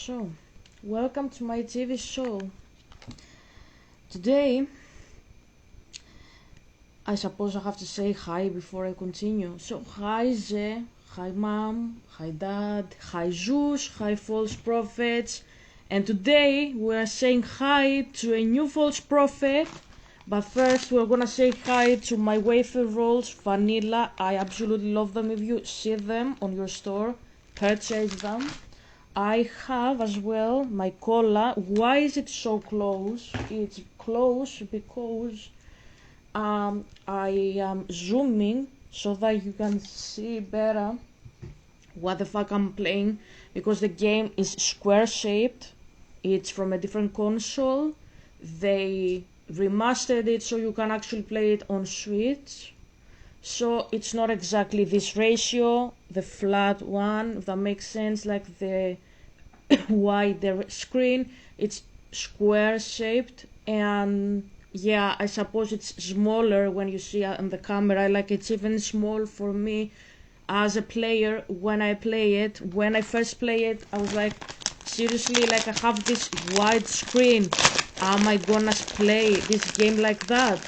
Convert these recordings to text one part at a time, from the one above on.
So, welcome to my TV show. Today, I suppose I have to say hi before I continue. So, hi Ze, hi Mom, hi Dad, hi Zeus, hi false prophets. And today we are saying hi to a new false prophet. But first we're gonna say hi to my wafer rolls, vanilla. I absolutely love them. If you see them on your store, purchase them. I have as well my cola. Why is it so close? It's close because I am zooming so that you can see better what the fuck I'm playing, because the game is square shaped. It's from a different console. They remastered it so you can actually play it on Switch. So it's not exactly this ratio, the flat one, if that makes sense, like the wider screen. It's square shaped, and yeah, I suppose it's smaller when you see it on the camera. Like, it's even small for me as a player when I play it. When I first play it, I was like, seriously, like, I have this wide screen. Am I gonna play this game like that?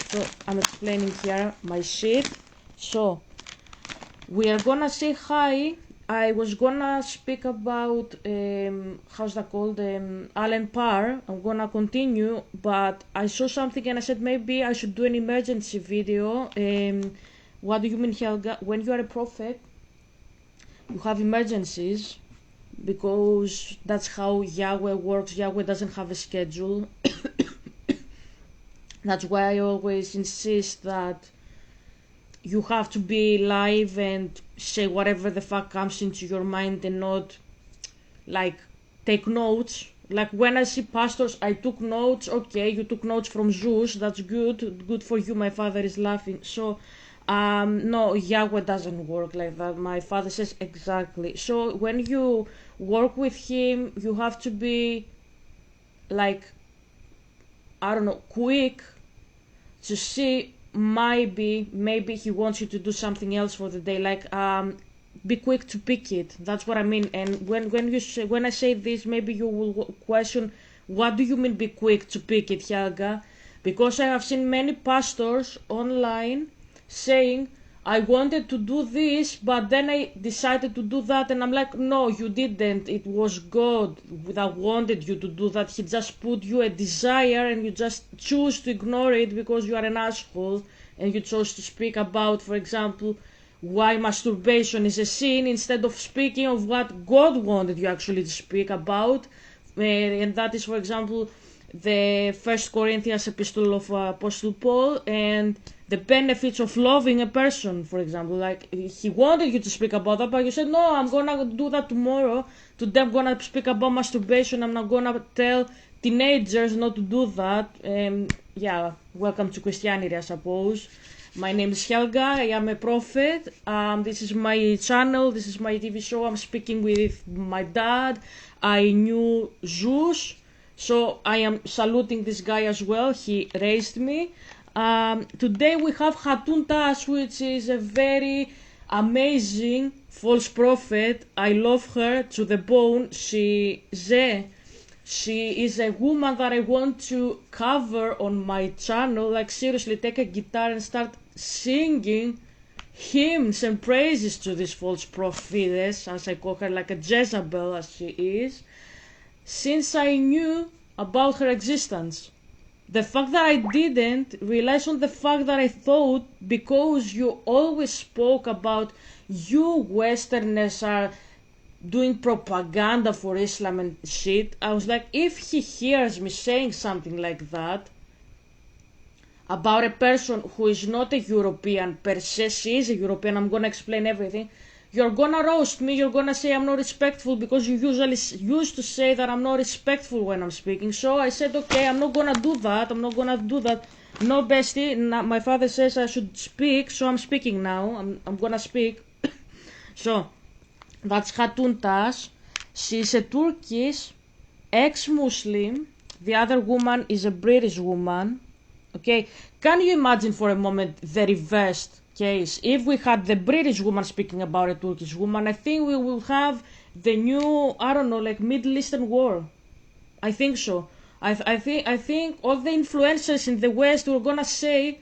So I'm explaining here my shit. So we are gonna say hi. I was gonna speak about how's that called, Alan Parr. I'm gonna continue, but I saw something and I said maybe I should do an emergency video. What do you mean, Helga? When you are a prophet, you have emergencies, because that's how Yahweh works. Yahweh doesn't have a schedule. That's why I always insist that you have to be live and say whatever the fuck comes into your mind, and not like take notes. Like, when I see pastors, I took notes. Okay, you took notes from Zeus, that's good for you. My father is laughing. So no, Yahweh doesn't work like that. My father says exactly. So when you work with him, you have to be like, I don't know, quick to see maybe he wants you to do something else for the day. Like, be quick to pick it. That's what I mean. And when I say this, maybe you will question, what do you mean be quick to pick it, Helga? Because I have seen many pastors online saying, I wanted to do this, but then I decided to do that. And I'm like, no, you didn't. It was God that wanted you to do that. He just put you a desire, and you just choose to ignore it because you are an asshole, and you chose to speak about, for example, why masturbation is a sin, instead of speaking of what God wanted you actually to speak about. And that is, for example, the First Corinthians epistle of Apostle Paul, and the benefits of loving a person, for example. Like, he wanted you to speak about that, but you said, no, I'm gonna do that tomorrow. Today I'm gonna speak about masturbation. I'm not gonna tell teenagers not to do that. Yeah, welcome to Christianity, I suppose. My name is Helga. I am a prophet. This is my channel. This is my TV show. I'm speaking with my dad. I knew Zeus, so I am saluting this guy as well. He raised me. Today we have Hatun Tash, which is a very amazing false prophet. I love her to the bone. She is a woman that I want to cover on my channel. Like, seriously, take a guitar and start singing hymns and praises to this false prophetess, as I call her, like a Jezebel as she is, since I knew about her existence. The fact that I didn't relies on the fact that I thought, because you always spoke about you Westerners are doing propaganda for Islam and shit, I was like, if he hears me saying something like that about a person who is not a European per se, she is a European, I'm gonna explain everything, you're gonna roast me, you're gonna say I'm not respectful, because you usually used to say that I'm not respectful when I'm speaking. So I said, okay, I'm not gonna do that. No, bestie, my father says I should speak, so I'm speaking now. I'm gonna speak. So that's Hatun Tash. She's a Turkish ex-Muslim. The other woman is a British woman. Okay, can you imagine for a moment the reversed case? If we had the British woman speaking about a Turkish woman, I think we will have the new, I don't know, like Middle Eastern war. I think so. I think all the influencers in the West were gonna say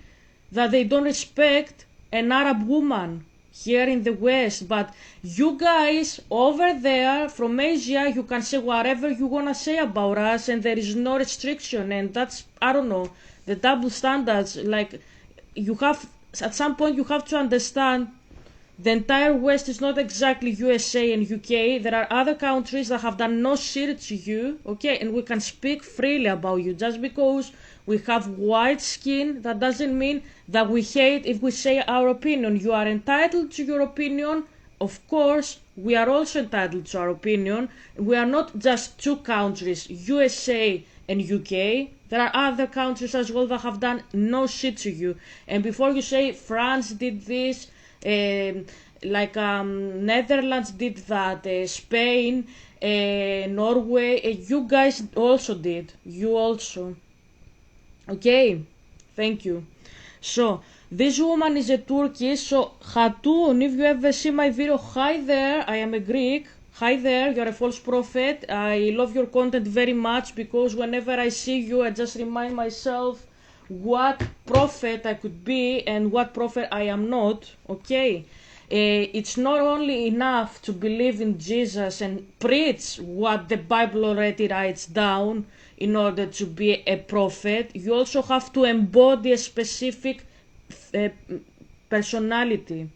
that they don't respect an Arab woman here in the West, but you guys over there from Asia, you can say whatever you wanna say about us, and there is no restriction, and that's, I don't know, the double standards. Like, you have, at some point you have to understand the entire West is not exactly USA and UK. There are other countries that have done no shit to you, okay? And we can speak freely about you. Just because we have white skin, that doesn't mean that we hate if we say our opinion. You are entitled to your opinion. Of course, we are also entitled to our opinion. We are not just two countries, USA and UK. There are other countries as well that have done no shit to you. And before you say France did this, Netherlands did that, Spain, Norway, you guys also did. You also. Okay, thank you. So, this woman is a Turkish. So, Hatun, if you ever see my video, hi there, I am a Greek. Hi there, you're a false prophet. I love your content very much because whenever I see you, I just remind myself what prophet I could be and what prophet I am not, okay? It's not only enough to believe in Jesus and preach what the Bible already writes down in order to be a prophet. You also have to embody a specific personality.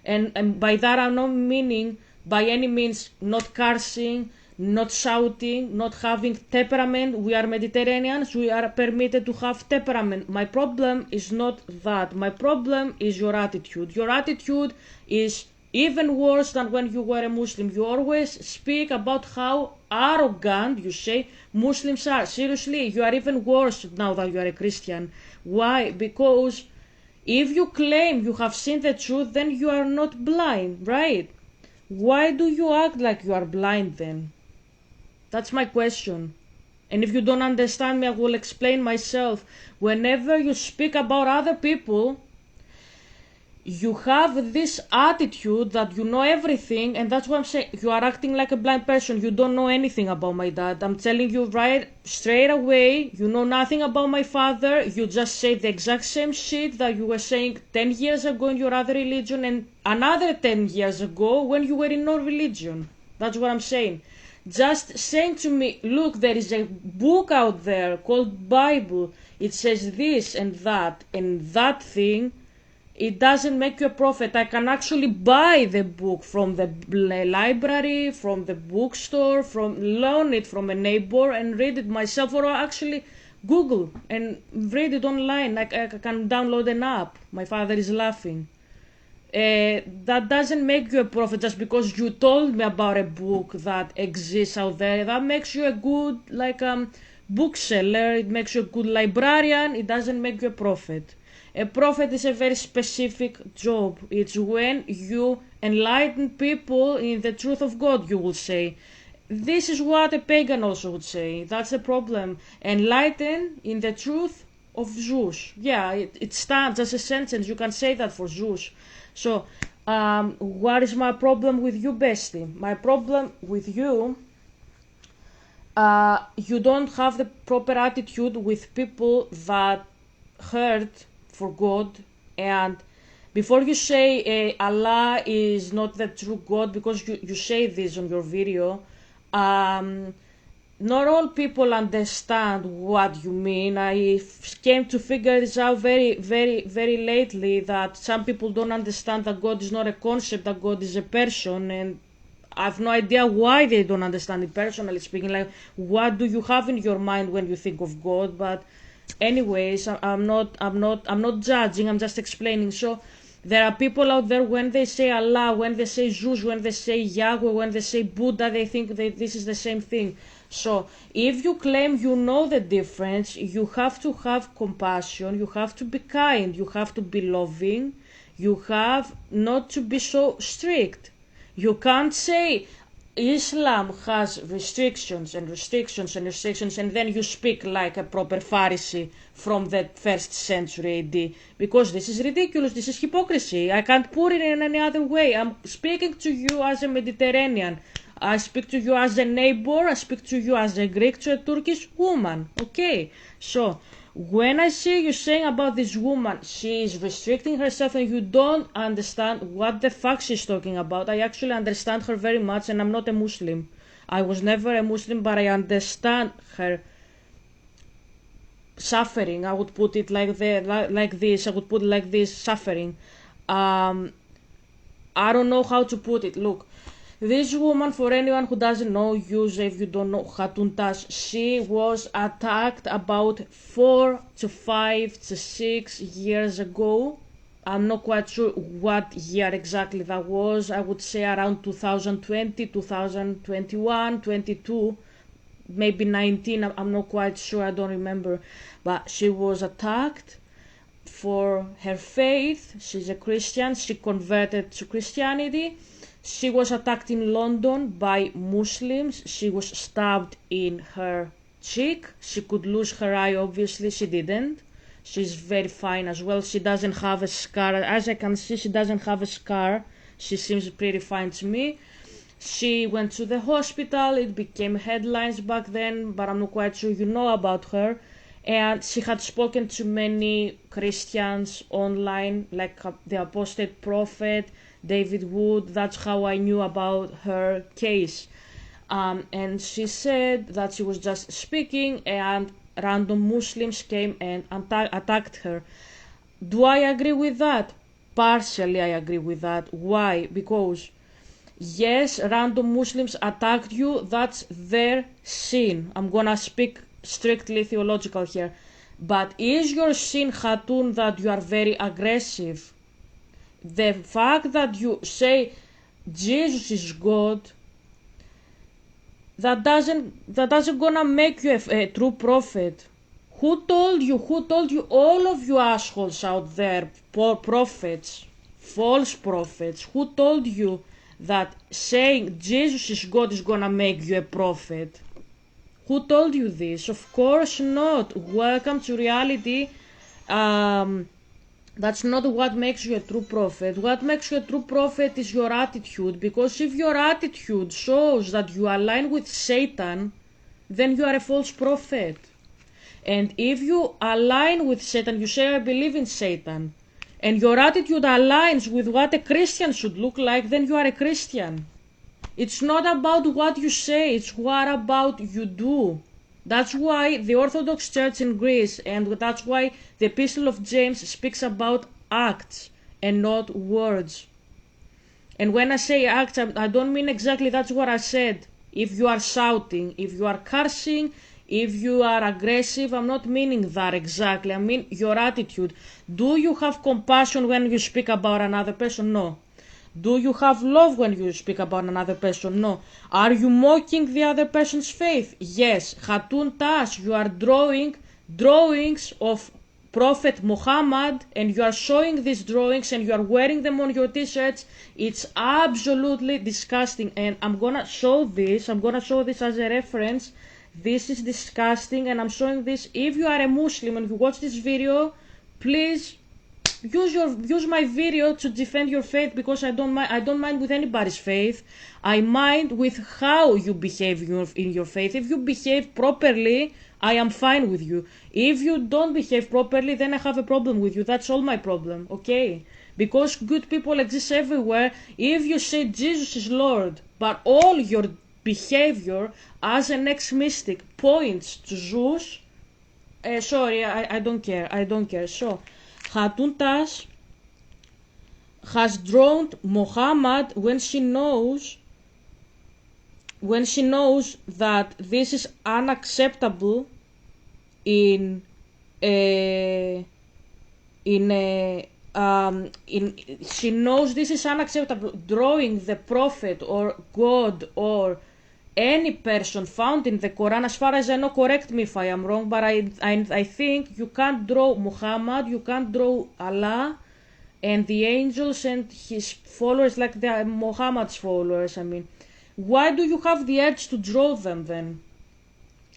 And by that I'm not meaning by any means not cursing, not shouting, not having temperament. We are Mediterraneans, we are permitted to have temperament. My problem is not that. My problem is your attitude. Your attitude is even worse than when you were a Muslim. You always speak about how arrogant, you say, Muslims are. Seriously, you are even worse now that you are a Christian. Why? Because if you claim you have seen the truth, then you are not blind, right? Why do you act like you are blind then? That's my question. And if you don't understand me, I will explain myself. Whenever you speak about other people, you have this attitude that you know everything, and that's what I'm saying. You are acting like a blind person. You don't know anything about my dad. I'm telling you right straight away, you know nothing about my father. You just say the exact same shit that you were saying 10 years ago in your other religion and another 10 years ago when you were in no religion. That's what I'm saying. Just saying to me, look, there is a book out there called Bible. It says this and that thing. It doesn't make you a prophet. I can actually buy the book from the library, from the bookstore, loan it from a neighbor and read it myself, or actually Google and read it online. I can download an app. My father is laughing. That doesn't make you a prophet just because you told me about a book that exists out there. That makes you a good bookseller. It makes you a good librarian. It doesn't make you a prophet. A prophet is a very specific job. It's when you enlighten people in the truth of God, you will say. This is what a pagan also would say. That's the problem. Enlighten in the truth of Zeus. Yeah, it stands as a sentence. You can say that for Zeus. So, what is my problem with you, bestie? My problem with you, you don't have the proper attitude with people that hurt for God. And before you say Allah is not the true God, because you say this on your video, not all people understand what you mean. I came to figure this out very, very, very lately, that some people don't understand that God is not a concept, that God is a person, and I have no idea why they don't understand it, personally speaking. Like, what do you have in your mind when you think of God? But anyways, I'm not judging, I'm just explaining. So there are people out there, when they say Allah, when they say Zeus, when they say Yahweh, when they say Buddha, they think that this is the same thing. So if you claim you know the difference, you have to have compassion, you have to be kind, you have to be loving, you have not to be so strict. You can't say Islam has restrictions and restrictions and restrictions, and then you speak like a proper Pharisee from the 1st century AD, because this is ridiculous, this is hypocrisy. I can't put it in any other way. I'm speaking to you as a Mediterranean. I speak to you as a neighbor, I speak to you as a Greek to a Turkish woman, okay? So, when I see you saying about this woman, she is restricting herself and you don't understand what the fuck she's talking about. I actually understand her very much and I'm not a Muslim. I was never a Muslim, but I understand her suffering. I would put it like this. I would put it like this, suffering. I don't know how to put it. Look, this woman, for anyone who doesn't know, if you don't know Hatun Tash, she was attacked about 4 to 5 to 6 years ago. I'm not quite sure what year exactly that was. I would say around 2020, 2021, 22, maybe 19. I'm not quite sure. I don't remember. But she was attacked for her faith. She's a Christian. She converted to Christianity. She was attacked in London by Muslims. She was stabbed in her cheek. She could lose her eye, obviously. She didn't. She's very fine as well. She doesn't have a scar. As I can see, she doesn't have a scar. She seems pretty fine to me. She went to the hospital. It became headlines back then, but I'm not quite sure you know about her. And she had spoken to many Christians online, like the Apostate Prophet, David Wood. That's how I knew about her case. And she said that she was just speaking and random Muslims came and attacked her. Do I agree with that? Partially I agree with that. Why? Because yes, random Muslims attacked you, that's their sin. I'm gonna speak strictly theological here. But is your sin, Hatun, that you are very aggressive? The fact that you say Jesus is God, that doesn't gonna make you a true prophet. Who told you? All of you assholes out there, prophets, false prophets, who told you that saying Jesus is God is gonna make you a prophet? Who told you this? Of course not. Welcome to reality. That's not what makes you a true prophet. What makes you a true prophet is your attitude, because if your attitude shows that you align with Satan, then you are a false prophet. And if you align with Satan, you say I believe in Satan, and your attitude aligns with what a Christian should look like, then you are a Christian. It's not about what you say, it's what about you do. That's why the Orthodox Church in Greece, and that's why the Epistle of James speaks about acts and not words. And when I say acts, I don't mean exactly that's what I said. If you are shouting, if you are cursing, if you are aggressive, I'm not meaning that exactly. I mean your attitude. Do you have compassion when you speak about another person? No. Do you have love when you speak about another person? No. Are you mocking the other person's faith? Yes. Hatun Tash, you are drawing drawings of Prophet Muhammad and you are showing these drawings and you are wearing them on your t-shirts. It's absolutely disgusting, and I'm gonna show this as a reference. This is disgusting, and I'm showing this. If you are a Muslim and you watch this video, please use my video to defend your faith, because I don't mind with anybody's faith. I mind with how you behave in your faith. If you behave properly, I am fine with you. If you don't behave properly, then I have a problem with you. That's all my problem, okay? Because good people exist everywhere. If you say Jesus is Lord, but all your behavior as an ex-mystic points to Zeus, sorry, I don't care. So Hatun Tash has drawn Muhammad when she knows that this is unacceptable she knows this is unacceptable, drawing the prophet or God or any person found in the Quran. As far as I know, correct me if I am wrong, but I think you can't draw Muhammad, you can't draw Allah and the angels and his followers like they are Muhammad's followers. I mean, why do you have the urge to draw them then?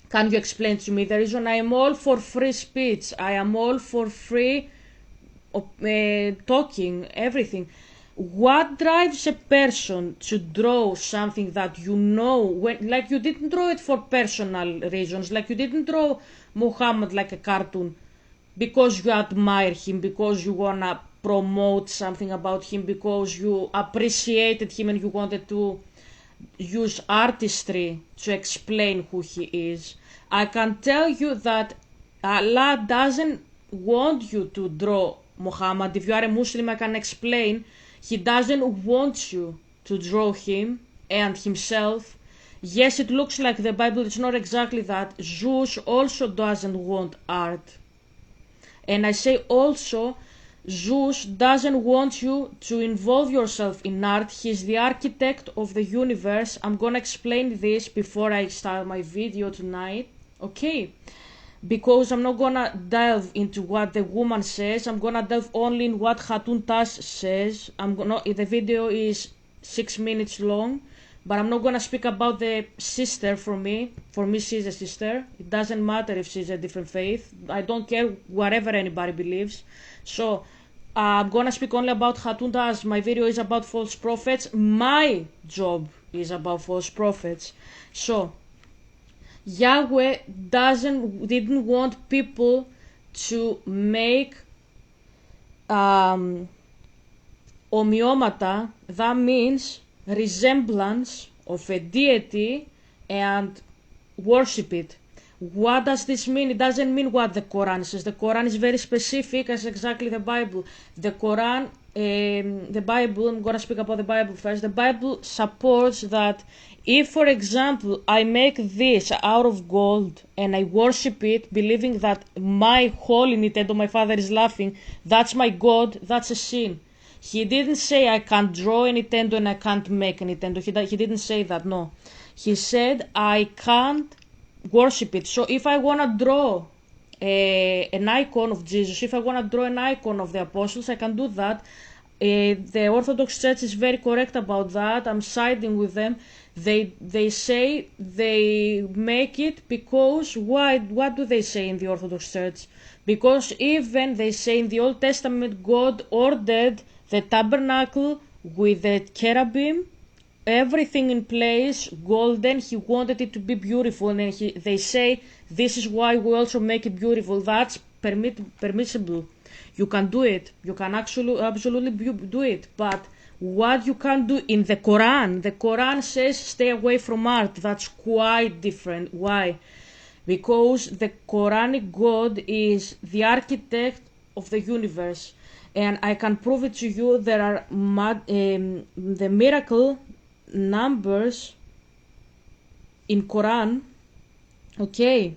Can you explain to me the reason? I am all for free speech. I am all for free talking, everything. what drives a person to draw something that you know, like you didn't draw it for personal reasons, like you didn't draw Muhammad like a cartoon because you admire him, because you wanna promote something about him, because you appreciated him and you wanted to use artistry to explain who he is. I can tell you that Allah doesn't want you to draw Muhammad. If you are a Muslim, I can explain. He doesn't want you to draw him and himself. Yes, it looks like the Bible, it's not exactly that. Zeus also doesn't want art. And I say also, Zeus doesn't want you to involve yourself in art. He's the architect of the universe. I'm gonna explain this before I start my video tonight. Okay? Because I'm not gonna delve into what the woman says. I'm gonna delve only in what Hatun Tash says. The video is 6 minutes long, but I'm not gonna speak about the sister for me. For me, she's a sister. It doesn't matter if she's a different faith. I don't care whatever anybody believes. So I'm gonna speak only about Hatun Tash. My video is about false prophets. My job is about false prophets. So Yahweh didn't want people to make homeomata, that means resemblance of a deity, and worship it. What does this mean? It doesn't mean what the Quran says. The Quran is very specific as exactly the Bible. The Quran, the Bible, I'm going to speak about the Bible first. The Bible supports that if, for example, I make this out of gold and I worship it, believing that my holy Nintendo, my father is laughing, that's my God, that's a sin. He didn't say I can't draw a Nintendo and I can't make a Nintendo. He didn't say that, no. He said I can't worship it. So if I want to draw an icon of Jesus, if I want to draw an icon of the apostles, I can do that. The Orthodox Church is very correct about that. I'm siding with them. They say they make it because why? What do they say in the Orthodox Church? Because even they say in the Old Testament, God ordered the tabernacle with the cherubim, everything in place, golden. He wanted it to be beautiful, and they say this is why we also make it beautiful. That's permissible. You can do it. You can absolutely do it. But what you can do in the Quran says stay away from art. That's quite different. Why? Because the Quranic God is the architect of the universe. And I can prove it to you. There are the miracle numbers in Quran. Okay,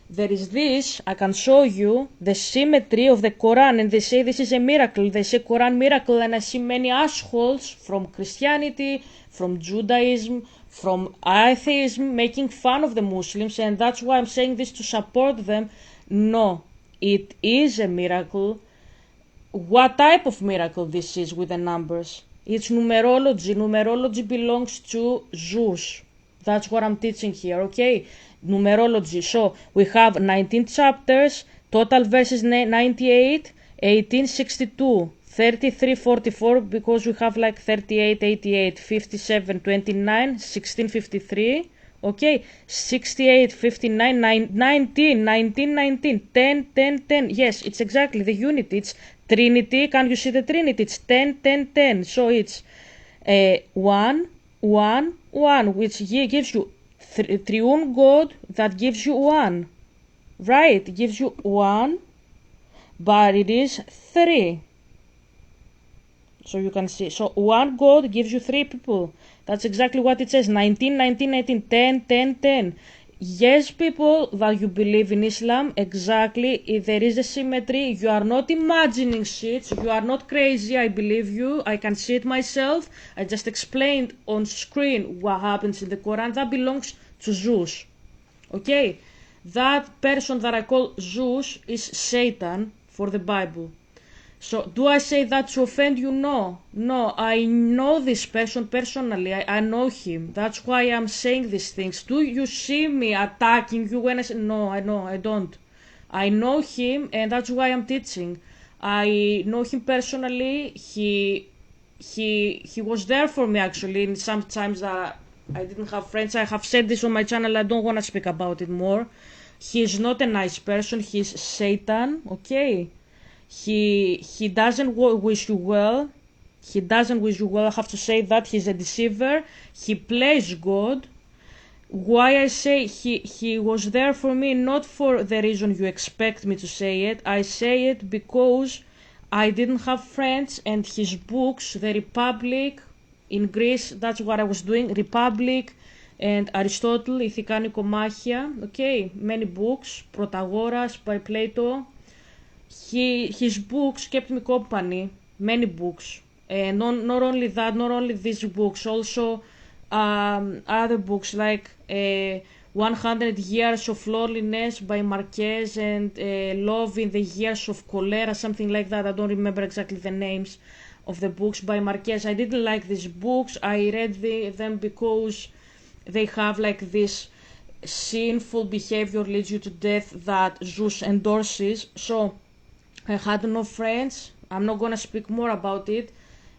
there is this. I can show you the symmetry of the Quran, and they say this is a miracle. They say Quran miracle, and I see many assholes from Christianity, from Judaism, from atheism making fun of the Muslims, and that's why I'm saying this to support them. No, it is a miracle. What type of miracle this is with the numbers? It's numerology. Numerology belongs to Zeus. That's what I'm teaching here, okay? Numerology. So we have 19 chapters, total verses 98, 18, 62, 33, 44, because we have like 38, 88, 57, 29, 16, 53. Okay, 68, 59, 19, 19, 19, 10, 10, 10. Yes, it's exactly the unity. It's Trinity. Can you see the Trinity? It's 10, 10, 10. So it's 1, 1, 1, which gives you triune God that gives you 1. Right, it gives you 1, but it is 3. So you can see. So one God gives you 3 people. That's exactly what it says. 19, 19, 19, 10, 10, 10. Yes, people that you believe in Islam, exactly. If there is a symmetry, you are not imagining shit. You are not crazy. I believe you. I can see it myself. I just explained on screen what happens in the Quran. That belongs to Zeus. Okay? That person that I call Zeus is Satan for the Bible. So, do I say that to offend you? No. No, I know this person personally. I know him. That's why I'm saying these things. Do you see me attacking you when I say, no, I don't. I know him, and that's why I'm teaching. I know him personally. He he was there for me actually. And sometimes I didn't have friends. I have said this on my channel. I don't want to speak about it more. He's not a nice person. He's Satan. Okay. He doesn't wish you well. He doesn't wish you well. I have to say that he's a deceiver. He plays God. Why I say he was there for me, not for the reason you expect me to say it. I say it because I didn't have friends, and his books, The Republic in Greece, that's what I was doing, Republic and Aristotle, Ηθικά Νοικομάχια, okay, many books, Protagoras by Plato. His books kept me company, many books. And not only that, not only these books, also other books like 100 Years of Loneliness by Marquez and Love in the Years of Cholera, something like that. I don't remember exactly the names of the books by Marquez. I didn't like these books. I read them because they have like this sinful behavior leads you to death that Zeus endorses. So I had no friends. I'm not gonna speak more about it.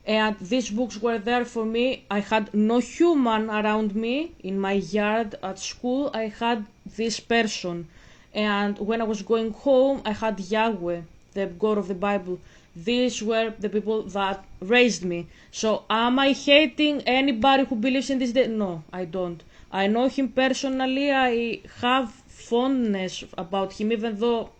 And these books were there for me. I had no human around me in my yard at school. I had this person. And when I was going home, I had Yahweh, the God of the Bible. These were the people that raised me. So am I hating anybody who believes in this day? No, I don't. I know him personally. I have fondness about him, even though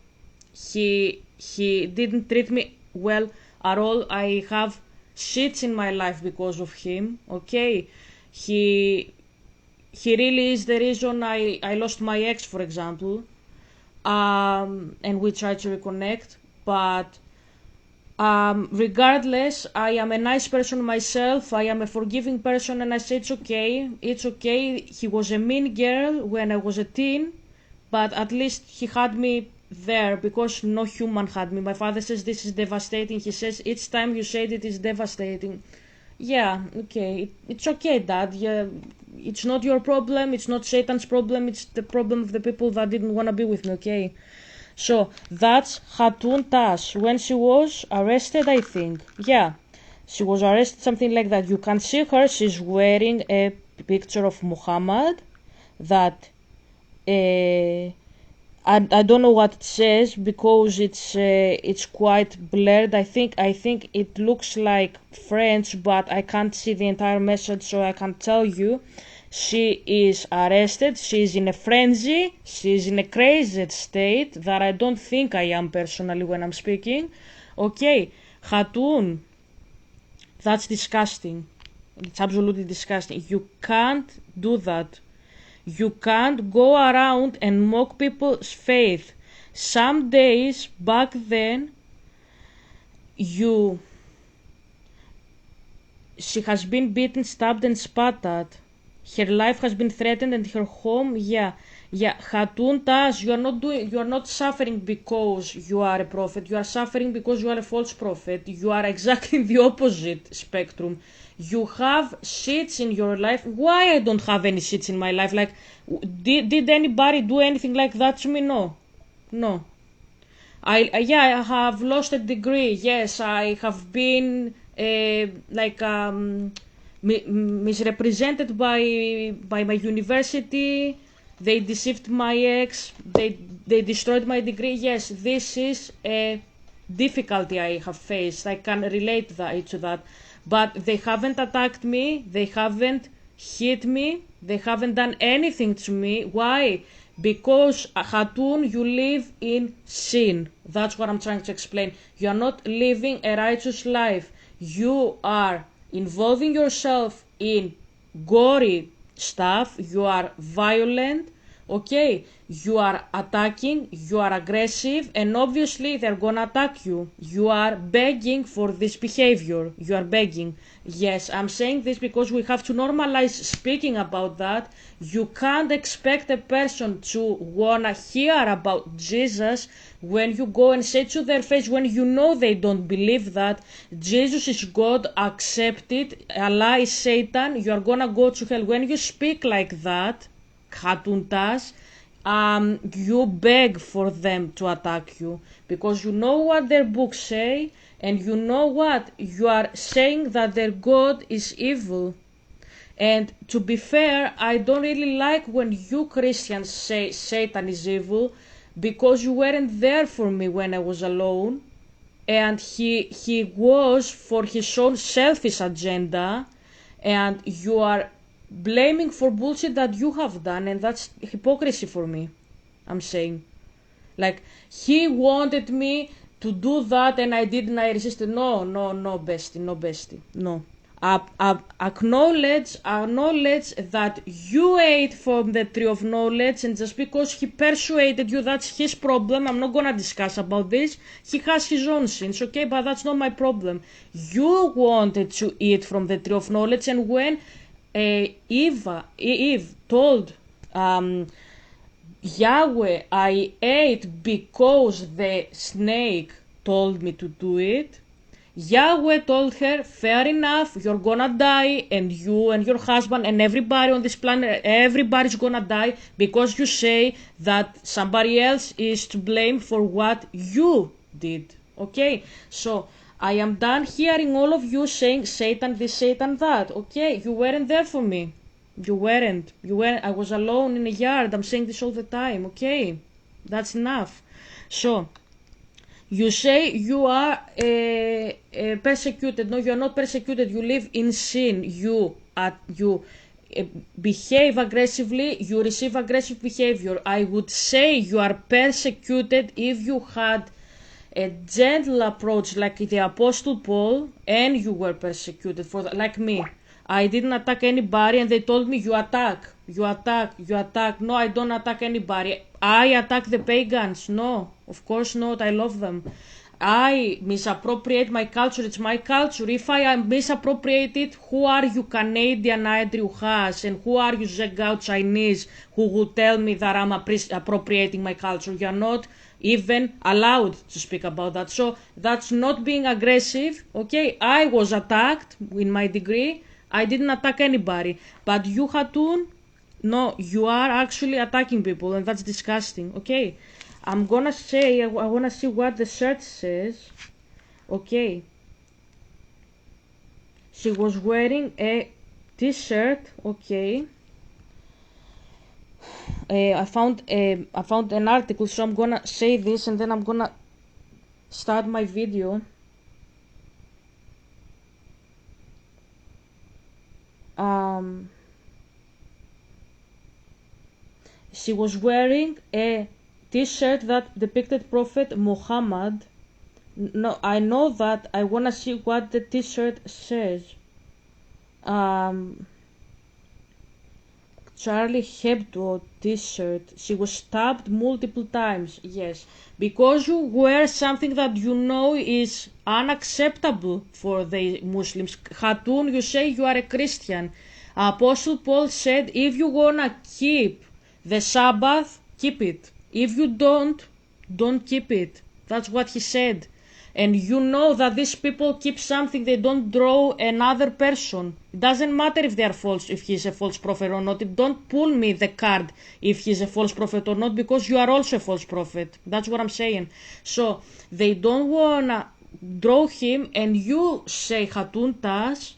he didn't treat me well at all. I have shits in my life because of him. Okay, he really is the reason I lost my ex, for example, and we tried to reconnect. But regardless, I am a nice person myself. I am a forgiving person, and I say it's okay. It's okay. He was a mean girl when I was a teen, but at least he had me there because no human had me. My father says this is devastating. He says each time you said it is devastating. Yeah, okay, it's okay, Dad. Yeah, it's not your problem. It's not Satan's problem. It's the problem of the people that didn't want to be with me. Okay, so that's Hatun Tash when she was arrested, I think. Yeah, she was arrested, something like that. You can see her. She's wearing a picture of Muhammad that. I don't know what it says because it's quite blurred. I think it looks like French, but I can't see the entire message, so I can't tell you. She is arrested. She is in a frenzy. She is in a crazy state that I don't think I am personally when I'm speaking. Okay, Hatun, that's disgusting. It's absolutely disgusting. You can't do that. You can't go around and mock people's faith. Some days back then, she has been beaten, stabbed, and spat at. Her life has been threatened and her home, yeah. Hatun Tash, you are not suffering because you are a prophet. You are suffering because you are a false prophet. You are exactly the opposite spectrum. You have shits in your life. Why I don't have any shits in my life? Like, did anybody do anything like that to me? No. I have lost a degree. Yes, I have been misrepresented by my university. They deceived my ex. They destroyed my degree. Yes, this is a difficulty I have faced. I can relate to that. But they haven't attacked me. They haven't hit me. They haven't done anything to me. Why? Because, Hatun, you live in sin. That's what I'm trying to explain. You are not living a righteous life. You are involving yourself in gory stuff. You are violent. Okay, you are attacking, you are aggressive, and obviously they're gonna attack you. You are begging for this behavior. You are begging. Yes, I'm saying this because we have to normalize speaking about that. You can't expect a person to wanna hear about Jesus when you go and say to their face, when you know they don't believe that Jesus is God, accept it, Allah is Satan, you are gonna go to hell. When you speak like that, Hatun Tash, you beg for them to attack you because you know what their books say, And you know what? You are saying that their God is evil. And to be fair, I don't really like when you Christians say Satan is evil, because you weren't there for me when I was alone. And he was for his own selfish agenda, and you are blaming for bullshit that you have done, and that's hypocrisy for me. I'm saying, like, he wanted me to do that and I didn't, I resisted. No, bestie, no. Acknowledge that you ate from the tree of knowledge, and just because he persuaded you, that's his problem. I'm not gonna discuss about this. He has his own sins, okay, but that's not my problem. You wanted to eat from the tree of knowledge, and when Eve told Yahweh, I ate because the snake told me to do it, Yahweh told her, fair enough, you're gonna die, and you and your husband and everybody on this planet, everybody's gonna die because you say that somebody else is to blame for what you did. Okay, so I am done hearing all of you saying Satan this, Satan that. Okay, you weren't there for me. You weren't. I was alone in a yard. I'm saying this all the time. Okay, that's enough. So you say you are persecuted. No, you are not persecuted. You live in sin. You behave aggressively. You receive aggressive behavior. I would say you are persecuted if you had a gentle approach like the Apostle Paul, and you were persecuted for that, like me. I didn't attack anybody, and they told me you attack. No, I don't attack anybody. I attack the pagans. No, of course not. I love them. I misappropriate my culture. It's my culture. If I misappropriate it, who are you Canadian Andrew Haas, and who are you Zegao Chinese who will tell me that I'm appropriating my culture? You're not even allowed to speak about that. So that's not being aggressive. Okay, I was attacked in my degree. I didn't attack anybody. But you, Hatun, no, you are actually attacking people, and that's disgusting. Okay, I'm gonna say, I wanna see what the shirt says. Okay, she was wearing a t-shirt. Okay, I found an article, so I'm gonna say this, and then I'm gonna start my video. She was wearing a t-shirt that depicted Prophet Muhammad. No, I know that. I wanna see what the t-shirt says. Charlie Hebdo t-shirt. She was stabbed multiple times. Yes, because you wear something that you know is unacceptable for the Muslims. Hatun, you say you are a Christian. Apostle Paul said, if you wanna keep the Sabbath, keep it. If you don't keep it. That's what he said. And you know that these people keep something, they don't draw another person. It doesn't matter if they are false, if he's a false prophet or not. Don't pull me the card if he's a false prophet or not, because you are also a false prophet. That's what I'm saying. So they don't wanna draw him, and you say, Hatun Tash,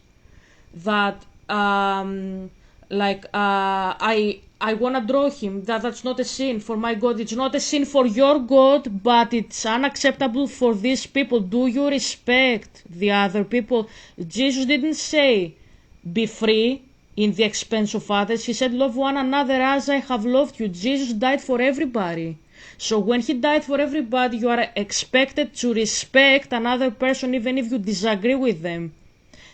that I wanna draw him, that's not a sin for my God. It's not a sin for your God, but it's unacceptable for these people. Do you respect the other people? Jesus didn't say be free in the expense of others. He said love one another as I have loved you. Jesus died for everybody. So when he died for everybody, you are expected to respect another person even if you disagree with them.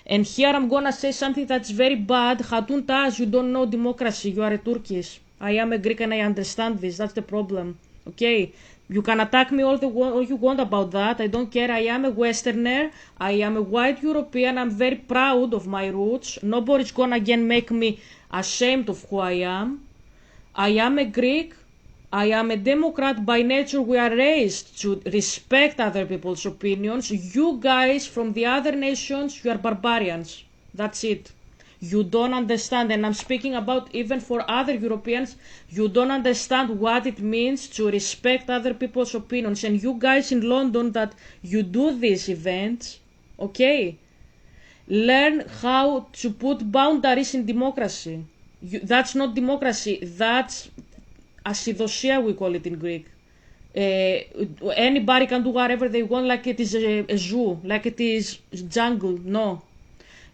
And here I'm gonna say something that's very bad. Hatun Tash, you don't know democracy. You are a Turkish. I am a Greek and I understand this. That's the problem. Okay? You can attack me all you want about that. I don't care. I am a Westerner. I am a white European. I'm very proud of my roots. Nobody's gonna again make me ashamed of who I am. I am a Greek. I am a Democrat by nature. We are raised to respect other people's opinions. You guys from the other nations, you are barbarians. That's it. You don't understand, and I'm speaking about even for other Europeans, you don't understand what it means to respect other people's opinions. And you guys in London that you do these events, okay, learn how to put boundaries in democracy. That's not democracy, that's acidosia, we call it in Greek. Anybody can do whatever they want, like it is a zoo, like it is jungle. No,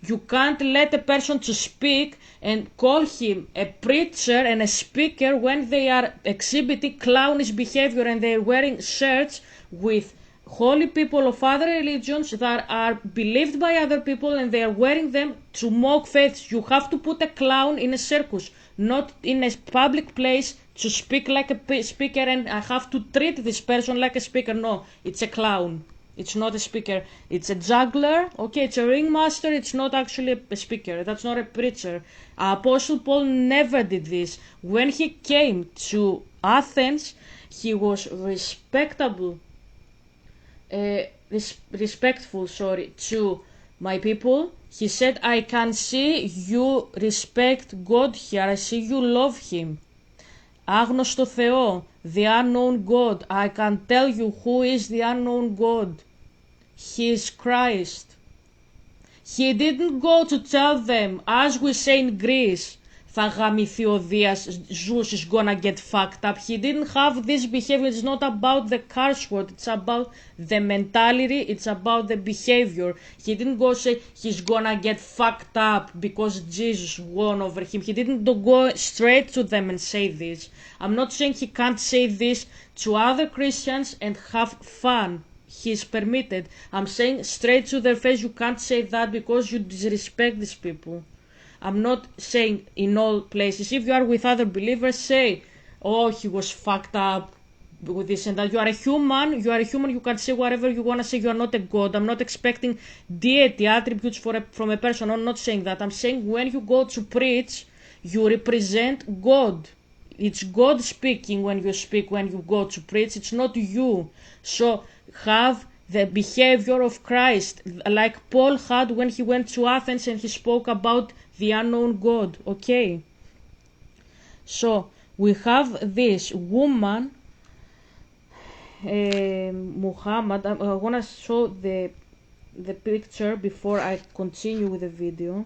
you can't let a person to speak and call him a preacher and a speaker when they are exhibiting clownish behavior and they're wearing shirts with holy people of other religions that are believed by other people, and they are wearing them to mock faith. You have to put a clown in a circus, not in a public place, to speak like a speaker, and I have to treat this person like a speaker. No, it's a clown. It's not a speaker. It's a juggler. Okay, it's a ringmaster. It's not actually a speaker. That's not a preacher. Apostle Paul never did this. When he came to Athens, he was respectful to my people. He said, I can see you respect God here. I see you love him. Άγνωστο Θεό, the unknown God. I can tell you who is the unknown God. He is Christ. He didn't go to tell them, as we say in Greece, θα γαμηθεί ο Δίας, Zeus is gonna get fucked up. He didn't have this behavior. It's not about the curse word. It's about the mentality. It's about the behavior. He didn't go say he's gonna get fucked up because Jesus won over him. He didn't go straight to them and say this. I'm not saying he can't say this to other Christians and have fun. He's permitted. I'm saying straight to their face, you can't say that because you disrespect these people. I'm not saying in all places. If you are with other believers, say, oh, he was fucked up with this and that. You are a human. You can say whatever you want to say. You are not a God. I'm not expecting deity attributes from a person. I'm not saying that. I'm saying when you go to preach, you represent God. It's God speaking when you speak, when you go to preach. It's not you. So have the behavior of Christ, like Paul had when he went to Athens and he spoke about the unknown God. Okay, so we have this woman, Muhammad. I want to show the picture before I continue with the video.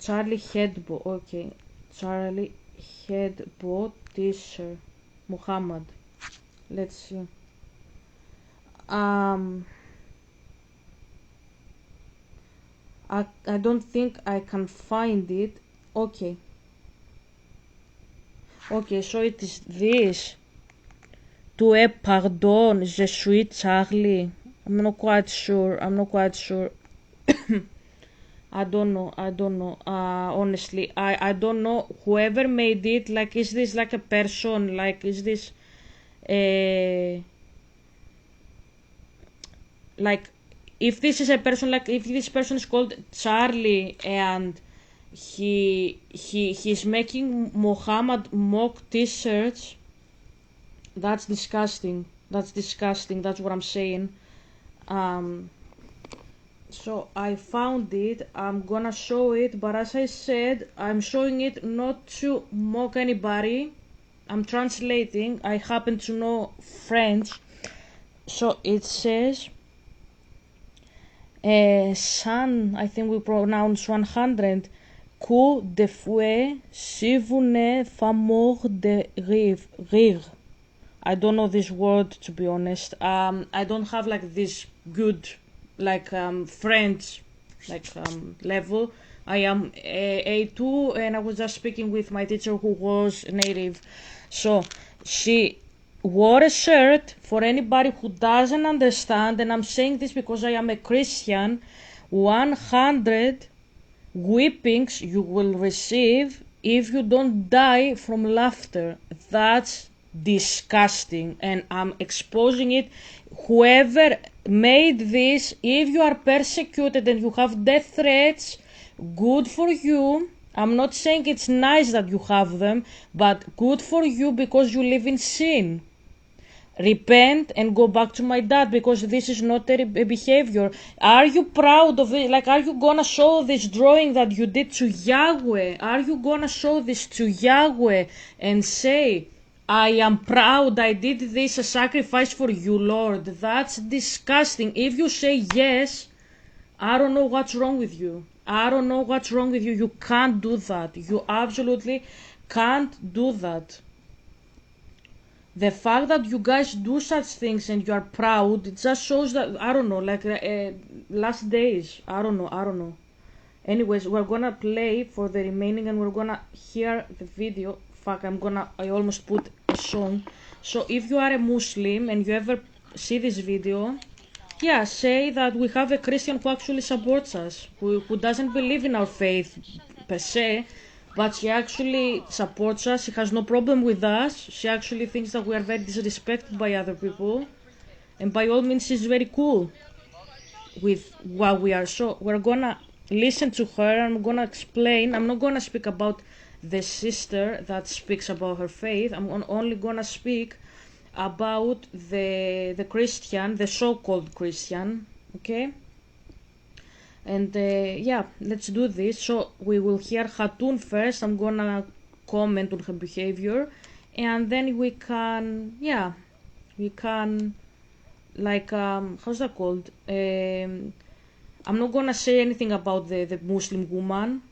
Charlie Hebdo, okay. Charlie Hebdo t-shirt, Muhammad. Let's see. I don't think I can find it. Okay. Okay, so it is this. Tu es pardon, je suis Charlie. I'm not quite sure. I don't know. Honestly, I don't know. Whoever made it, like, is this like a person? Like, is this like, if this is a person, like, if this person is called Charlie and he's making Muhammad mock t-shirts, that's disgusting. That's what I'm saying. So I found it. I'm gonna show it, but as I said, I'm showing it not to mock anybody. I'm translating. I happen to know French. So it says, San, I think we pronounce 100. Coup de fouet, si vous ne fameux de rire. I don't know this word, to be honest. I don't have like this good French level. I am A2 and I was just speaking with my teacher who was native. So she wore a shirt, for anybody who doesn't understand, and I'm saying this because I am a Christian, 100 whippings you will receive if you don't die from laughter. That's disgusting, and I'm exposing it. Whoever made this, if you are persecuted and you have death threats, good for you. I'm not saying it's nice that you have them, but good for you because you live in sin. repent and go back to my dad, because this is not a behavior. Are you proud of it? Like, are you gonna show this drawing that you did to Yahweh? Are you gonna show this to Yahweh and say, I am proud, I did this, a sacrifice for you, Lord? That's disgusting. If you say yes, I don't know what's wrong with you. I don't know what's wrong with you. You can't do that. You absolutely can't do that. The fact that you guys do such things and you are proud, it just shows that, I don't know, like last days. I don't know. Anyways, we're gonna play for the remaining and we're gonna hear the video. Fuck, I almost put a song. So if you are a Muslim and you ever see this video, yeah, say that we have a Christian who actually supports us, who doesn't believe in our faith per se, but she actually supports us. She has no problem with us. She actually thinks that we are very disrespected by other people. And by all means, she's very cool with what we are. So we're gonna listen to her. I'm gonna explain. I'm not gonna speak about the sister that speaks about her faith. I'm only gonna speak about the Christian, the so-called Christian. Okay. And yeah, let's do this. So we will hear Hatun first. I'm gonna comment on her behavior, and then we can, yeah, we can, like, how's that called? I'm not gonna say anything about the Muslim woman.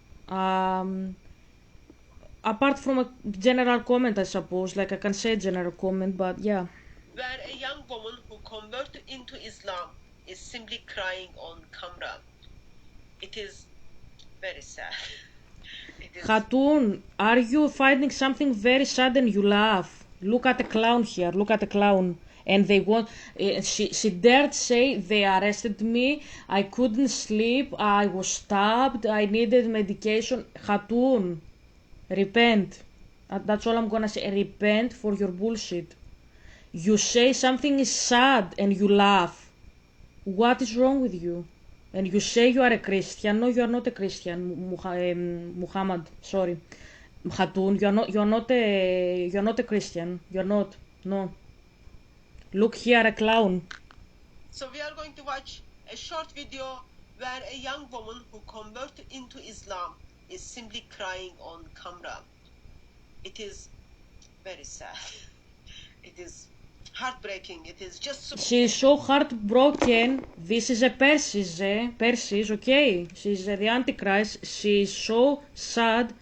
Apart from a general comment, I suppose. Like, I can say a general comment, but yeah. Where a young woman who converted into Islam is simply crying on camera. It is very sad. Hatun, are you finding something very sad and you laugh? Look at the clown here. Look at the clown. And they want. She dared say they arrested me. I couldn't sleep. I was stabbed. I needed medication. Hatun, repent. That's all I'm gonna say. Repent for your bullshit. You say something is sad and you laugh. What is wrong with you? And you say you are a Christian. No, you are not a Christian, Muhammad. Sorry, Hatun. You are not a Christian. You are not. No. Look here, a clown. So we are going to watch a short video where a young woman who converted into Islam is simply crying on camera. It is very sad. It is heartbreaking. It is just so... She is so heartbroken. This is a Persis, okay? She's the Antichrist. She is so sad.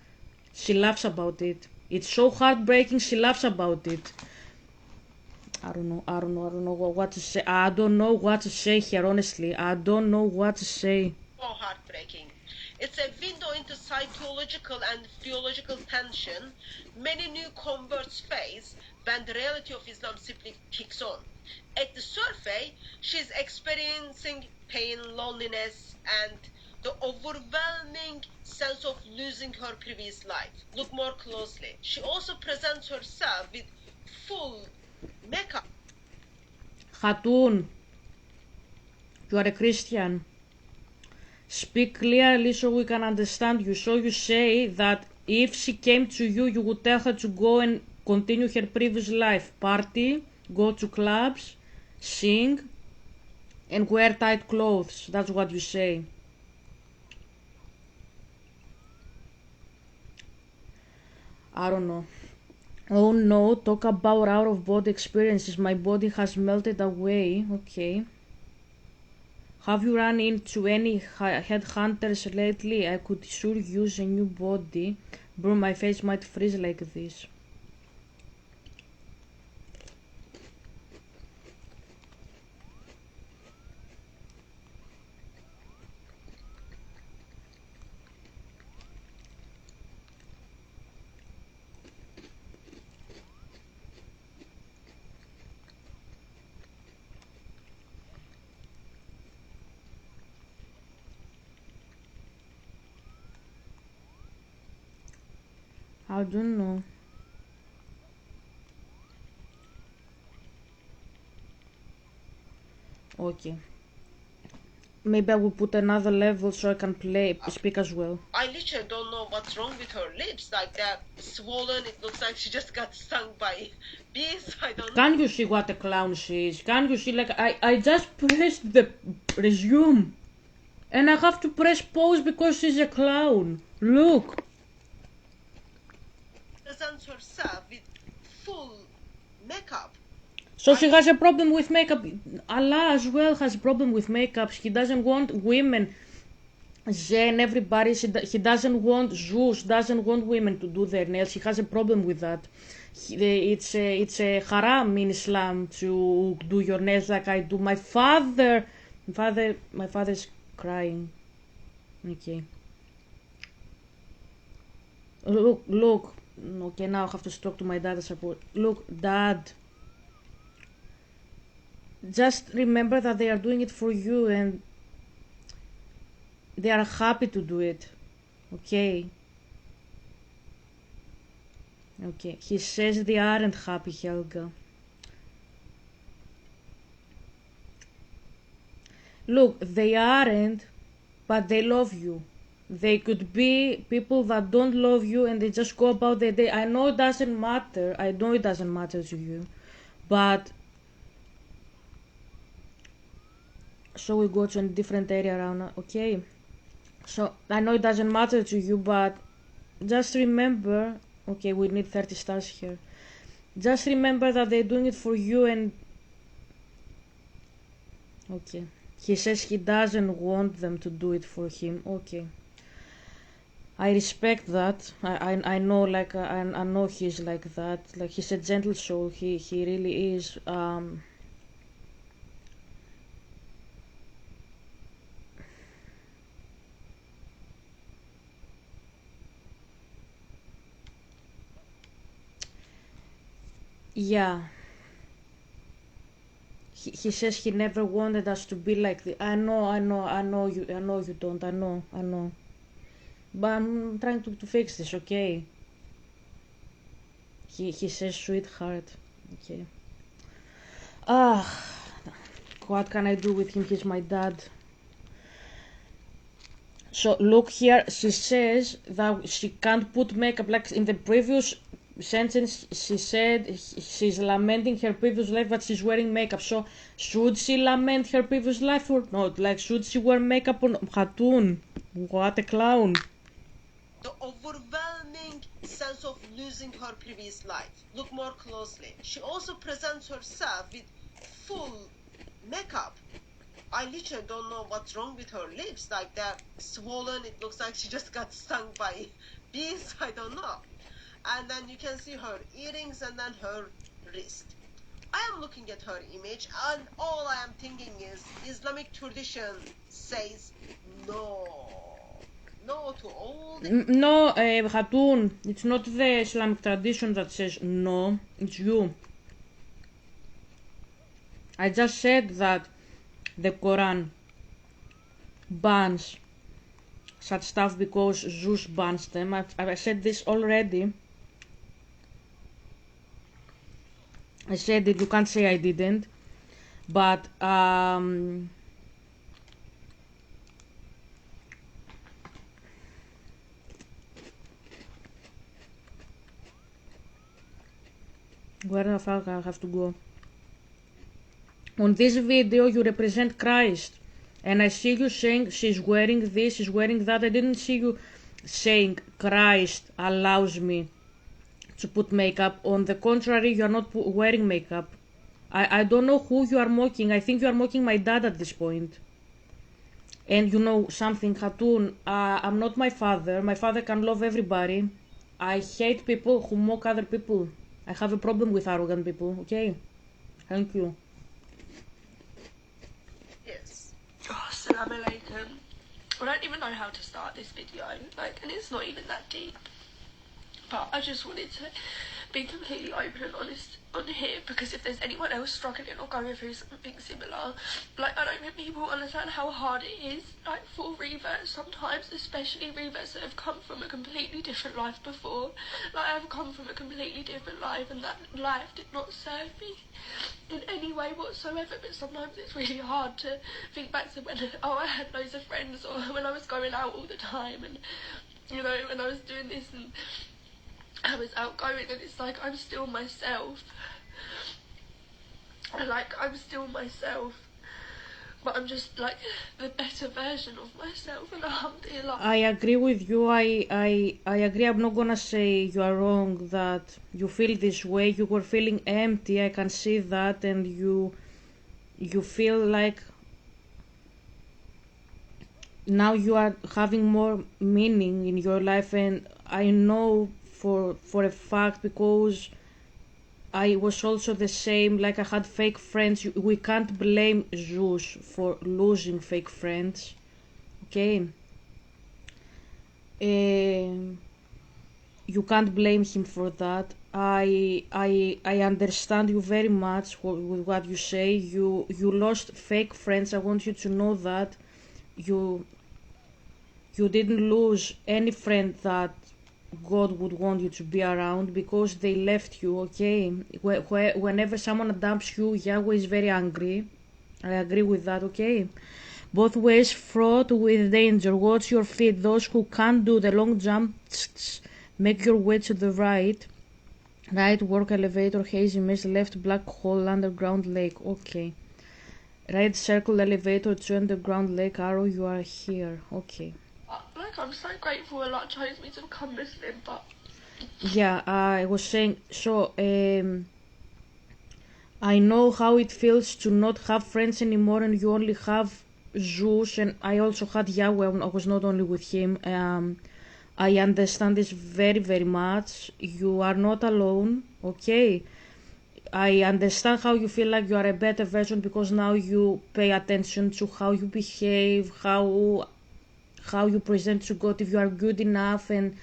She laughs about it. It's so heartbreaking. She laughs about it. I don't know what to say. I don't know what to say here, honestly. I don't know what to say. So heartbreaking. It's a window into psychological and theological tension many new converts face when the reality of Islam simply kicks on. At the surface, she's experiencing pain, loneliness, and the overwhelming sense of losing her previous life. Look more closely. She also presents herself with full makeup. Hatun, you are a Christian. Speak clearly so we can understand you. So you say that if she came to you, you would tell her to go and continue her previous life. Party, go to clubs, sing, and wear tight clothes. That's what you say. I don't know. Oh no, talk about out of body experiences. My body has melted away. Okay. Have you run into any headhunters lately? I could sure use a new body. Bro, my face might freeze like this. I don't know. Okay. maybe I will put another level so I can speak as well. I literally don't know what's wrong with her lips. Like they're swollen. It looks like she just got stung by bees. I don't know. Can you see what a clown she is? Can you see, like, I just pressed the resume. And I have to press pause because she's a clown. Look. Presents herself with full makeup. So she has a problem with makeup. Allah as well has a problem with makeup. He doesn't want women. Zen, everybody, he doesn't want Zeus, doesn't want women to do their nails. He has a problem with that. It's a haram in Islam to do your nails like I do. My father's crying. Okay. Look. Okay, now I have to talk to my dad as support. Look, Dad. Just remember that they are doing it for you and they are happy to do it. Okay. Okay. He says they aren't happy, Helga. Look, they aren't, but they love you. They could be people that don't love you and they just go about their day. I know it doesn't matter. I know it doesn't matter to you. But so we go to a different area around, okay? So I know it doesn't matter to you, but just remember, okay, we need 30 stars here. Just remember that they're doing it for you and okay. He says he doesn't want them to do it for him. Okay. I respect that. I know, like, I know he's like that. Like, he's a gentle soul. He really is. Yeah. He says he never wanted us to be like the. I know you don't. I know. But I'm trying to fix this, okay? He says sweetheart. Okay. What can I do with him? He's my dad. So look here, she says that she can't put makeup. Like in the previous sentence, she said she's lamenting her previous life, but she's wearing makeup. So should she lament her previous life or not? Like, should she wear makeup on Hatun? What a clown. The overwhelming sense of losing her previous life. Look more closely. She also presents herself with full makeup. I literally don't know what's wrong with her lips. Like they're swollen. It looks like she just got stung by bees. I don't know. And then you can see her earrings and then her wrist. I am looking at her image and all I am thinking is Islamic tradition says no. No to all the... No, Hatun, it's not the Islamic tradition that says no, it's you. I just said that the Quran bans such stuff because Zeus bans them. I said this already. I said it, you can't say I didn't. But, where the fuck I have to go? On this video you represent Christ. And I see you saying she's wearing this, she's wearing that. I didn't see you saying Christ allows me to put makeup. On the contrary, you are not wearing makeup. I don't know who you are mocking. I think you are mocking my dad at this point. And you know something, Hatun, I'm not my father. My father can love everybody. I hate people who mock other people. I have a problem with arrogant people, okay? Thank you. Yes. Oh, Assalamu alaikum. I don't even know how to start this video, and it's not even that deep. But I just wanted to be completely open and honest on here, because if there's anyone else struggling or going through something similar, like, I don't think people understand how hard it is, like, for reverts sometimes, especially reverts that have come from a completely different life before. Like, I've come from a completely different life, and that life did not serve me in any way whatsoever, but sometimes it's really hard to think back to when, I had loads of friends, or when I was going out all the time, and, you know, when I was doing this, and I was outgoing, and it's like, I'm still myself. And, like, I'm still myself, but I'm just, like, the better version of myself, and alhamdulillah. I agree with you. I agree. I'm not gonna say you are wrong that you feel this way. You were feeling empty. I can see that, and you feel like now you are having more meaning in your life, and I know for a fact, because I was also the same. Like, I had fake friends. We can't blame Zeus for losing fake friends, okay? You can't blame him for that. I understand you very much with what you say. You lost fake friends. I want you to know that you you didn't lose any friend that God would want you to be around, because they left you, okay? Whenever someone dumps you, Yahweh is very angry. I agree with that, okay? Both ways fraught with danger. Watch your feet. Those who can't do the long jump, make your way to the right. Right, work elevator, hazy mist, left, black hole, underground lake, okay. Right, circle elevator to underground lake, arrow, you are here, okay. Like, I'm so grateful Allah chose me to become Muslim, but Yeah, I was saying, so I know how it feels to not have friends anymore, and you only have Zeus, and I also had Yahweh. I was not only with him. I understand this very, very much. You are not alone, okay? I understand how you feel like you are a better version, because now you pay attention to how you behave, how you present to God, if you are good enough. And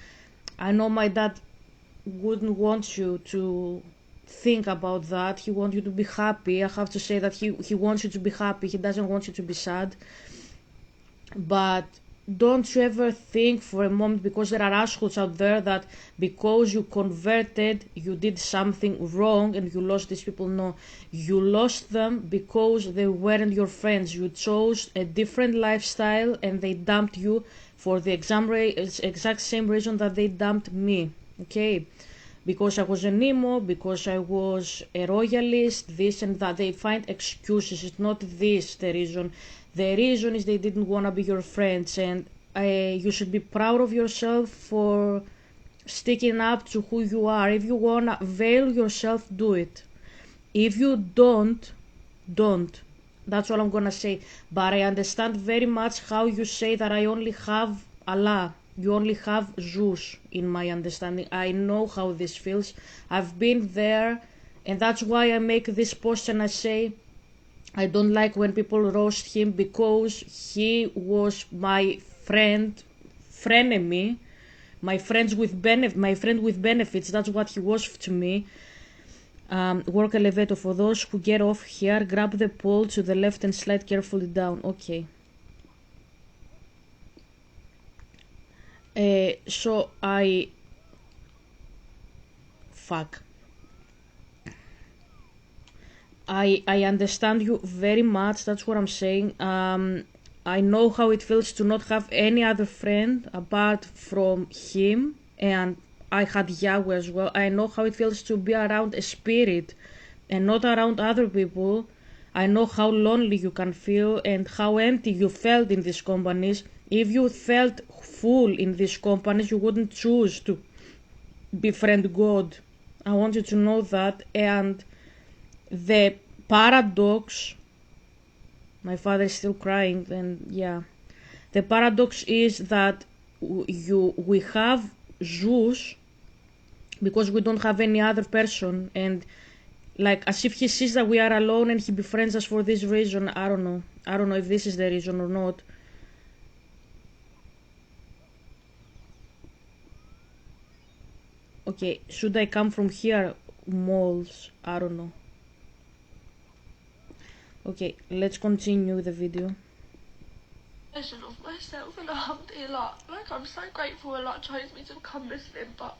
I know my dad wouldn't want you to think about that. He wants you to be happy. I have to say that he wants you to be happy. He doesn't want you to be sad. But don't you ever think for a moment, because there are assholes out there, that because you converted, you did something wrong and you lost these people. No, you lost them because they weren't your friends. You chose a different lifestyle, and they dumped you for the exact same reason that they dumped me, okay? Because I was an emo, because I was a royalist, this and that. They find excuses. It's not this the reason. The reason is they didn't want to be your friends, and you should be proud of yourself for sticking up to who you are. If you want to veil yourself, do it. If you don't. That's all I'm gonna say. But I understand very much how you say that I only have Allah. You only have Zeus, in my understanding. I know how this feels. I've been there, and that's why I make this post and I say I don't like when people roast him, because he was my frenemy, my friend with benefits. That's what he was to me. Work elevator, for those who get off here, grab the pole to the left and slide carefully down. Okay. So I understand you very much. That's what I'm saying. I know how it feels to not have any other friend apart from him, and I had Yahweh as well. I know how it feels to be around a spirit and not around other people. I know how lonely you can feel and how empty you felt in these companies. If you felt full in these companies, you wouldn't choose to befriend God. I want you to know that. And the paradox, my father is still crying, and yeah, the paradox is that we have Zeus because we don't have any other person, and like as if he sees that we are alone and he befriends us for this reason. I don't know if this is the reason or not. Okay, should I come from here? Malls, I don't know. Okay, let's continue the video. Version of myself, and alhamdulillah, like I'm so grateful Allah chose me to become Muslim, but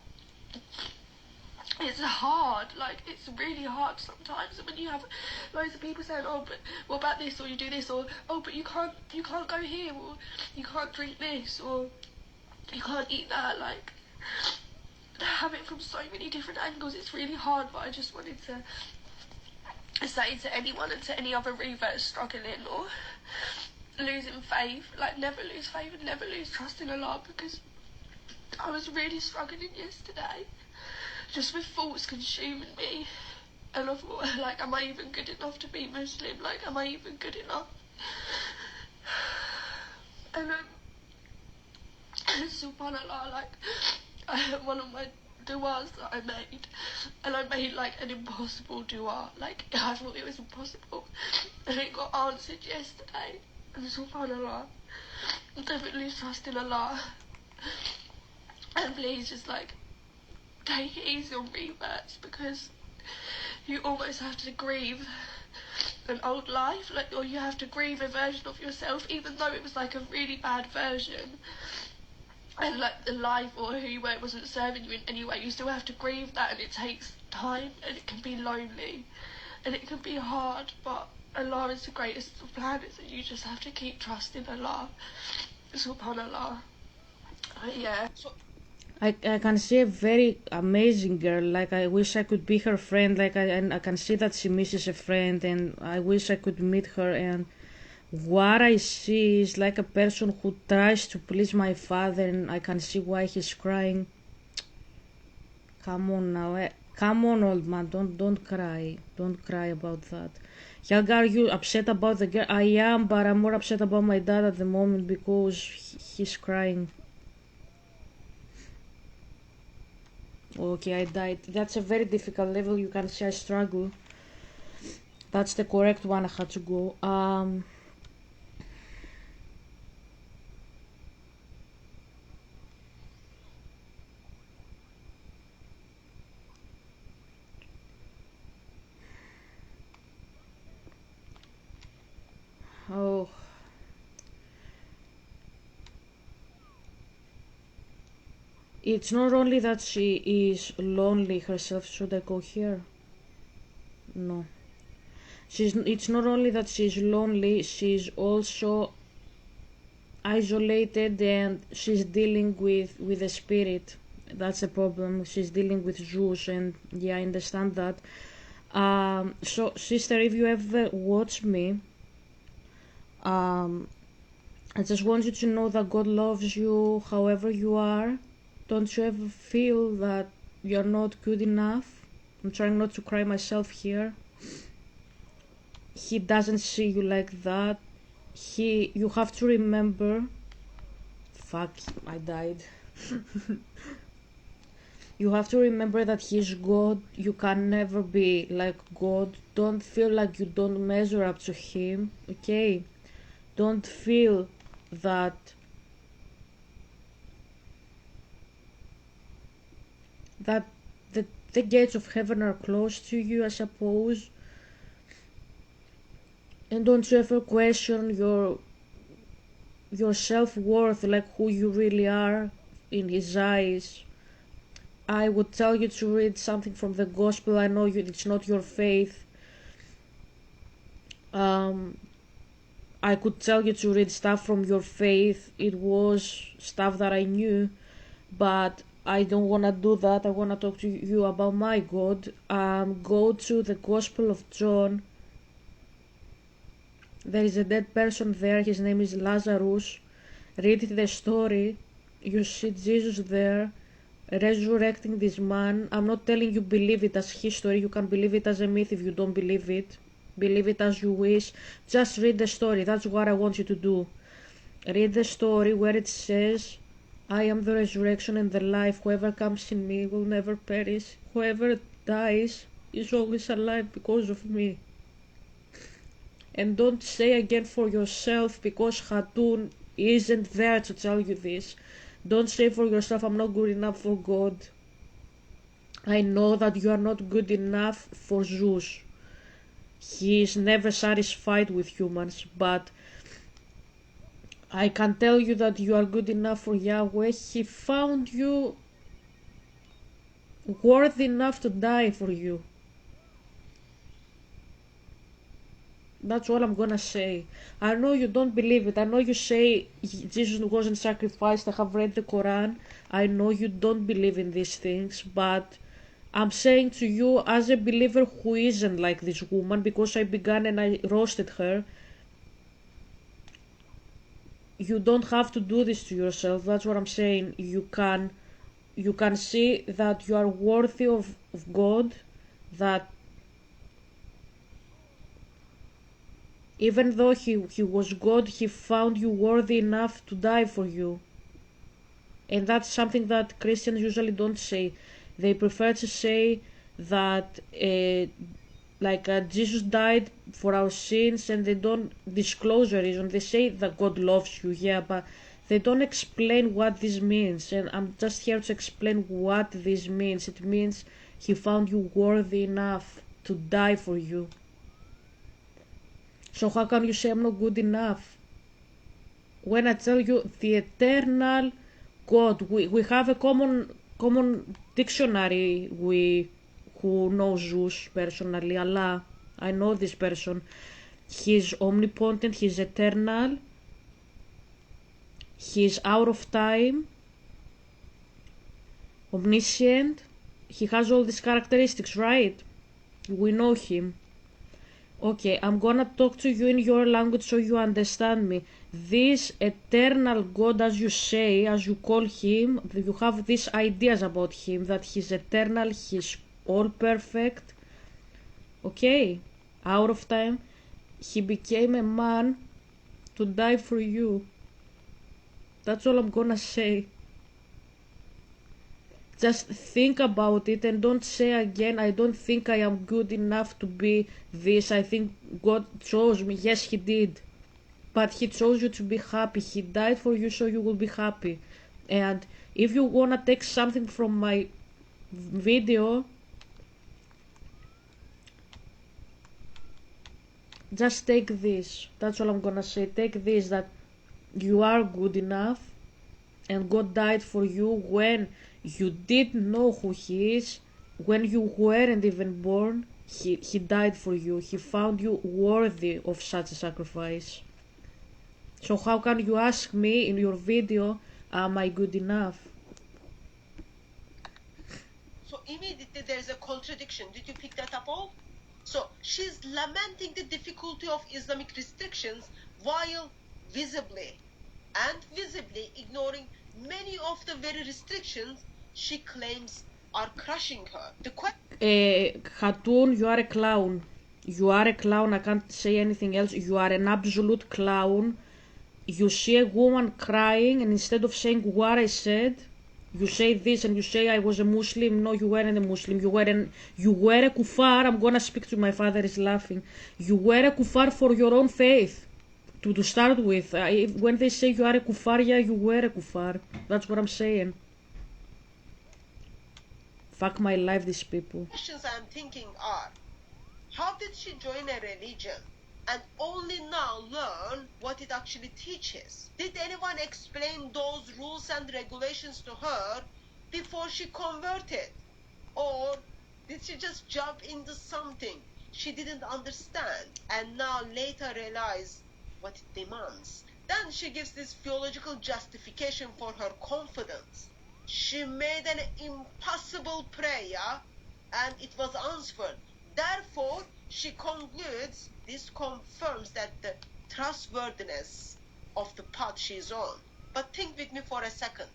it's hard, like it's really hard sometimes when you have loads of people saying, oh, but what about this, or you do this, or oh, but you can't go here, or you can't drink this, or you can't eat that. Like, have it from so many different angles. It's really hard, but I just wanted to say to anyone and to any other revert struggling or losing faith, like never lose faith and never lose trust in Allah, because I was really struggling yesterday just with thoughts consuming me, and I thought, like, am I even good enough to be Muslim? Like, am I even good enough? And subhanallah, like, one of my du'as that I made, and I made like an impossible du'a, like I thought it was impossible, and it got answered yesterday. And subhanallah, never lose trust in Allah, and please just like take it easy on reverts, because you almost have to grieve an old life, like, or you have to grieve a version of yourself, even though it was like a really bad version, and like the life or who you were wasn't serving you in any way. You still have to grieve that, and it takes time, and it can be lonely, and it can be hard, but Allah is the greatest of planets, and you just have to keep trusting Allah, subhanallah. Yeah. I can see a very amazing girl. Like, I wish I could be her friend. Like, I can see that she misses a friend, and I wish I could meet her. And what I see is like a person who tries to please my father, and I can see why he's crying. Come on now, come on, old man, don't cry about that. Helga, are you upset about the girl? I am, but I'm more upset about my dad at the moment because he's crying. Okay, I died. That's a very difficult level. You can see I struggle. That's the correct one I had to go. Oh. It's not only that she is lonely herself. Should I go here? No. It's not only that she's lonely, she's also isolated, and she's dealing with the spirit. That's a problem. She's dealing with Zeus, and yeah, I understand that. So sister, if you ever watch me, I just want you to know that God loves you however you are. Don't you ever feel that you're not good enough? I'm trying not to cry myself here. He doesn't see you like that. You have to remember. Fuck, I died. You have to remember that he's God. You can never be like God. Don't feel like you don't measure up to him, okay? Don't feel that the gates of heaven are close to you, I suppose. And don't you ever question your self-worth, like who you really are in his eyes. I would tell you to read something from the gospel. I know it's not your faith. I could tell you to read stuff from your faith. It was stuff that I knew, but I don't want to do that. I want to talk to you about my God. Go to the Gospel of John. There is a dead person there. His name is Lazarus. Read the story. You see Jesus there resurrecting this man. I'm not telling you believe it as history. You can believe it as a myth if you don't believe it. Believe it as you wish. Just read the story. That's what I want you to do. Read the story where it says, I am the resurrection and the life. Whoever comes in me will never perish. Whoever dies is always alive because of me. And don't say again for yourself, because Hatun isn't there to tell you this. Don't say for yourself, I'm not good enough for God. I know that you are not good enough for Zeus. He is never satisfied with humans, but I can tell you that you are good enough for Yahweh. He found you worthy enough to die for you. That's all I'm gonna say. I know you don't believe it. I know you say Jesus wasn't sacrificed. I have read the Quran. I know you don't believe in these things, but I'm saying to you as a believer who isn't like this woman, because I began and I roasted her, you don't have to do this to yourself. That's what I'm saying. You can see that you are worthy of God, that even though he was God, he found you worthy enough to die for you. And that's something that Christians usually don't say. They prefer to say that Jesus died for our sins, and they don't disclose a reason. They say that God loves you, yeah, but they don't explain what this means. And I'm just here to explain what this means. It means he found you worthy enough to die for you. So how can you say I'm not good enough? When I tell you the eternal God, we have a common dictionary, we who knows Zeus personally, Allah. I know this person. He's omnipotent, he's eternal, he's out of time, omniscient. He has all these characteristics, right? We know him. Okay, I'm gonna talk to you in your language so you understand me. This eternal God, as you say, as you call him, you have these ideas about him, that he's eternal, he's all perfect. Okay, out of time, he became a man to die for you. That's all I'm gonna say. Just think about it and don't say again, I don't think I am good enough to be this. I think God chose me. Yes, he did. But he chose you to be happy. He died for you so you will be happy. And if you wanna take something from my video, just take this. That's all I'm gonna say. Take this, that you are good enough, and God died for you when you didn't know who he is, when you weren't even born. He died for you. He found you worthy of such a sacrifice. So how can you ask me in your video, am I good enough? So immediately there is a contradiction. Did you pick that up all? So she's lamenting the difficulty of Islamic restrictions while visibly ignoring many of the very restrictions she claims are crushing her. Hatun, you are a clown. You are a clown. I can't say anything else. You are an absolute clown. You see a woman crying, and instead of saying what I said, you say this, and you say I was a Muslim. No, you weren't a Muslim. You were a kuffar. I'm gonna speak to my father. Is laughing. You were a kuffar for your own faith. To start with, when they say you are a kuffar, yeah, you were a kuffar. That's what I'm saying. Fuck my life, these people. Questions I'm thinking are, how did she join a religion and only now learn what it actually teaches? Did anyone explain those rules and regulations to her before she converted? Or did she just jump into something she didn't understand and now later realize what it demands? Then she gives this theological justification for her confidence. She made an impossible prayer and it was answered. Therefore, she concludes this confirms that the trustworthiness of the path she is on. But think with me for a second.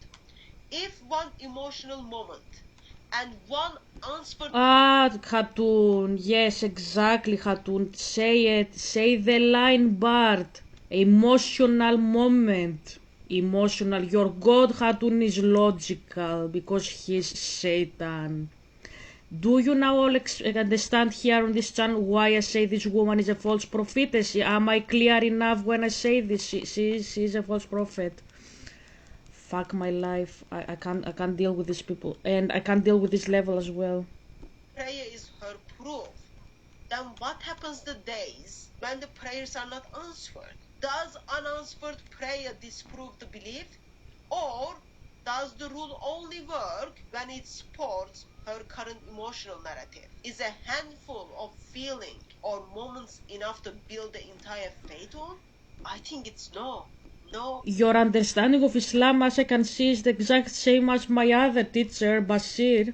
If one emotional moment and one unspoken... Hatun, yes, exactly, Hatun. Say it. Say the line, Bart. Emotional moment. Emotional. Your God, Hatun, is logical because he's Satan. Do you now all understand here on this channel why I say this woman is a false prophetess? Am I clear enough when I say this? She is a false prophet. fuck my life. I can't deal with these people, and I can't deal with this level as well. Prayer is her proof. Then what happens the days when the prayers are not answered? Does unanswered prayer disprove the belief? Or does the rule only work when it supports her current emotional narrative? Is a handful of feeling or moments enough to build the entire faith on? I think it's no. No. Your understanding of Islam, as I can see, is the exact same as my other teacher, Bashir,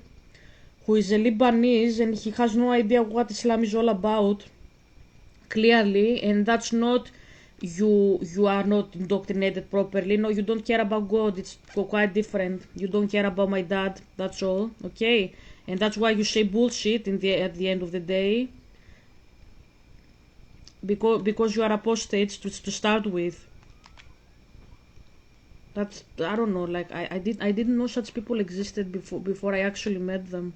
who is a Lebanese, and he has no idea what Islam is all about, clearly, and that's not you are not indoctrinated properly. No, you don't care about God. It's quite different. You don't care about my dad. That's all. Okay, and that's why you say bullshit at the end of the day. Because you are apostates to start with. That's, I don't know. Like I didn't know such people existed before I actually met them.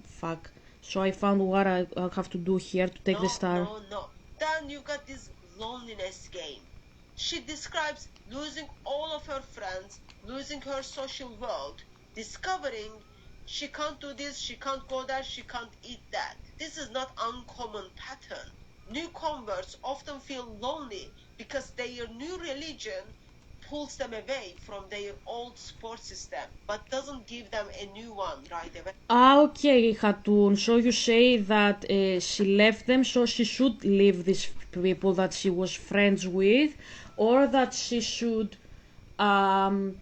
Fuck. So I found what I have to do here to take the star. No. Then you got this loneliness game. She describes losing all of her friends, losing her social world, discovering she can't do this, she can't go there, she can't eat that. This is not uncommon pattern. New converts often feel lonely because their new religion pulls them away from their old support system, but doesn't give them a new one right away. Okay, Hatun. So you say that she left them, so she should leave these people that she was friends with, or that she should find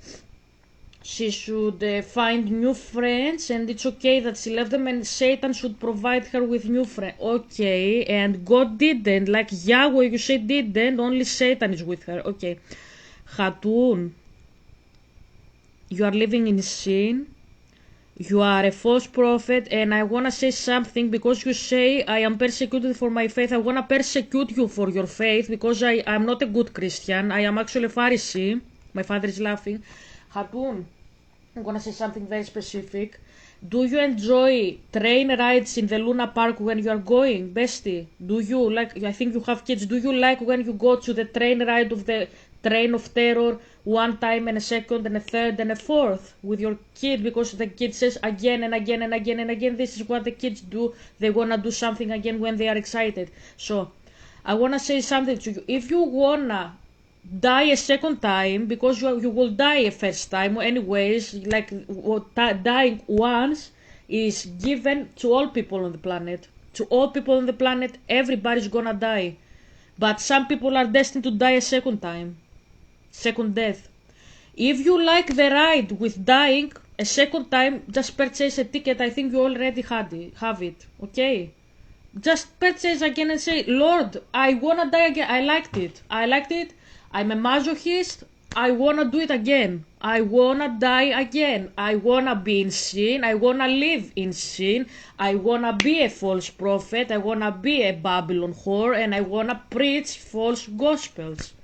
new friends, and it's okay that she left them, and Satan should provide her with new friends. Okay, and God didn't, like Yahweh, you say didn't, only Satan is with her. Okay, Hatun, you are living in sin. You are a false prophet, and I want to say something, because you say I am persecuted for my faith. I want to persecute you for your faith, because I am not a good Christian. I am actually a Pharisee. My father is laughing. Hatun, I'm going to say something very specific. Do you enjoy train rides in the Luna Park when you are going, bestie? Do you like, I think you have kids, do you like when you go to the train ride of the train of terror one time and a second and a third and a fourth with your kid, because the kid says again and again and again and again? This is what the kids do. They want to do something again when they are excited. So I want to say something to you. If you want to die a second time, because you will die a first time anyways, like dying once is given to all people on the planet. To all people on the planet, everybody's gonna die. But some people are destined to die a second time. Second death. If you like the ride with dying a second time, just purchase a ticket. I think you already have it. Okay? Just purchase again and say, Lord, I wanna die again. I liked it. I'm a masochist. I wanna do it again. I wanna die again. I wanna be in sin. I wanna live in sin. I wanna be a false prophet. I wanna be a Babylon whore. And I wanna preach false gospels.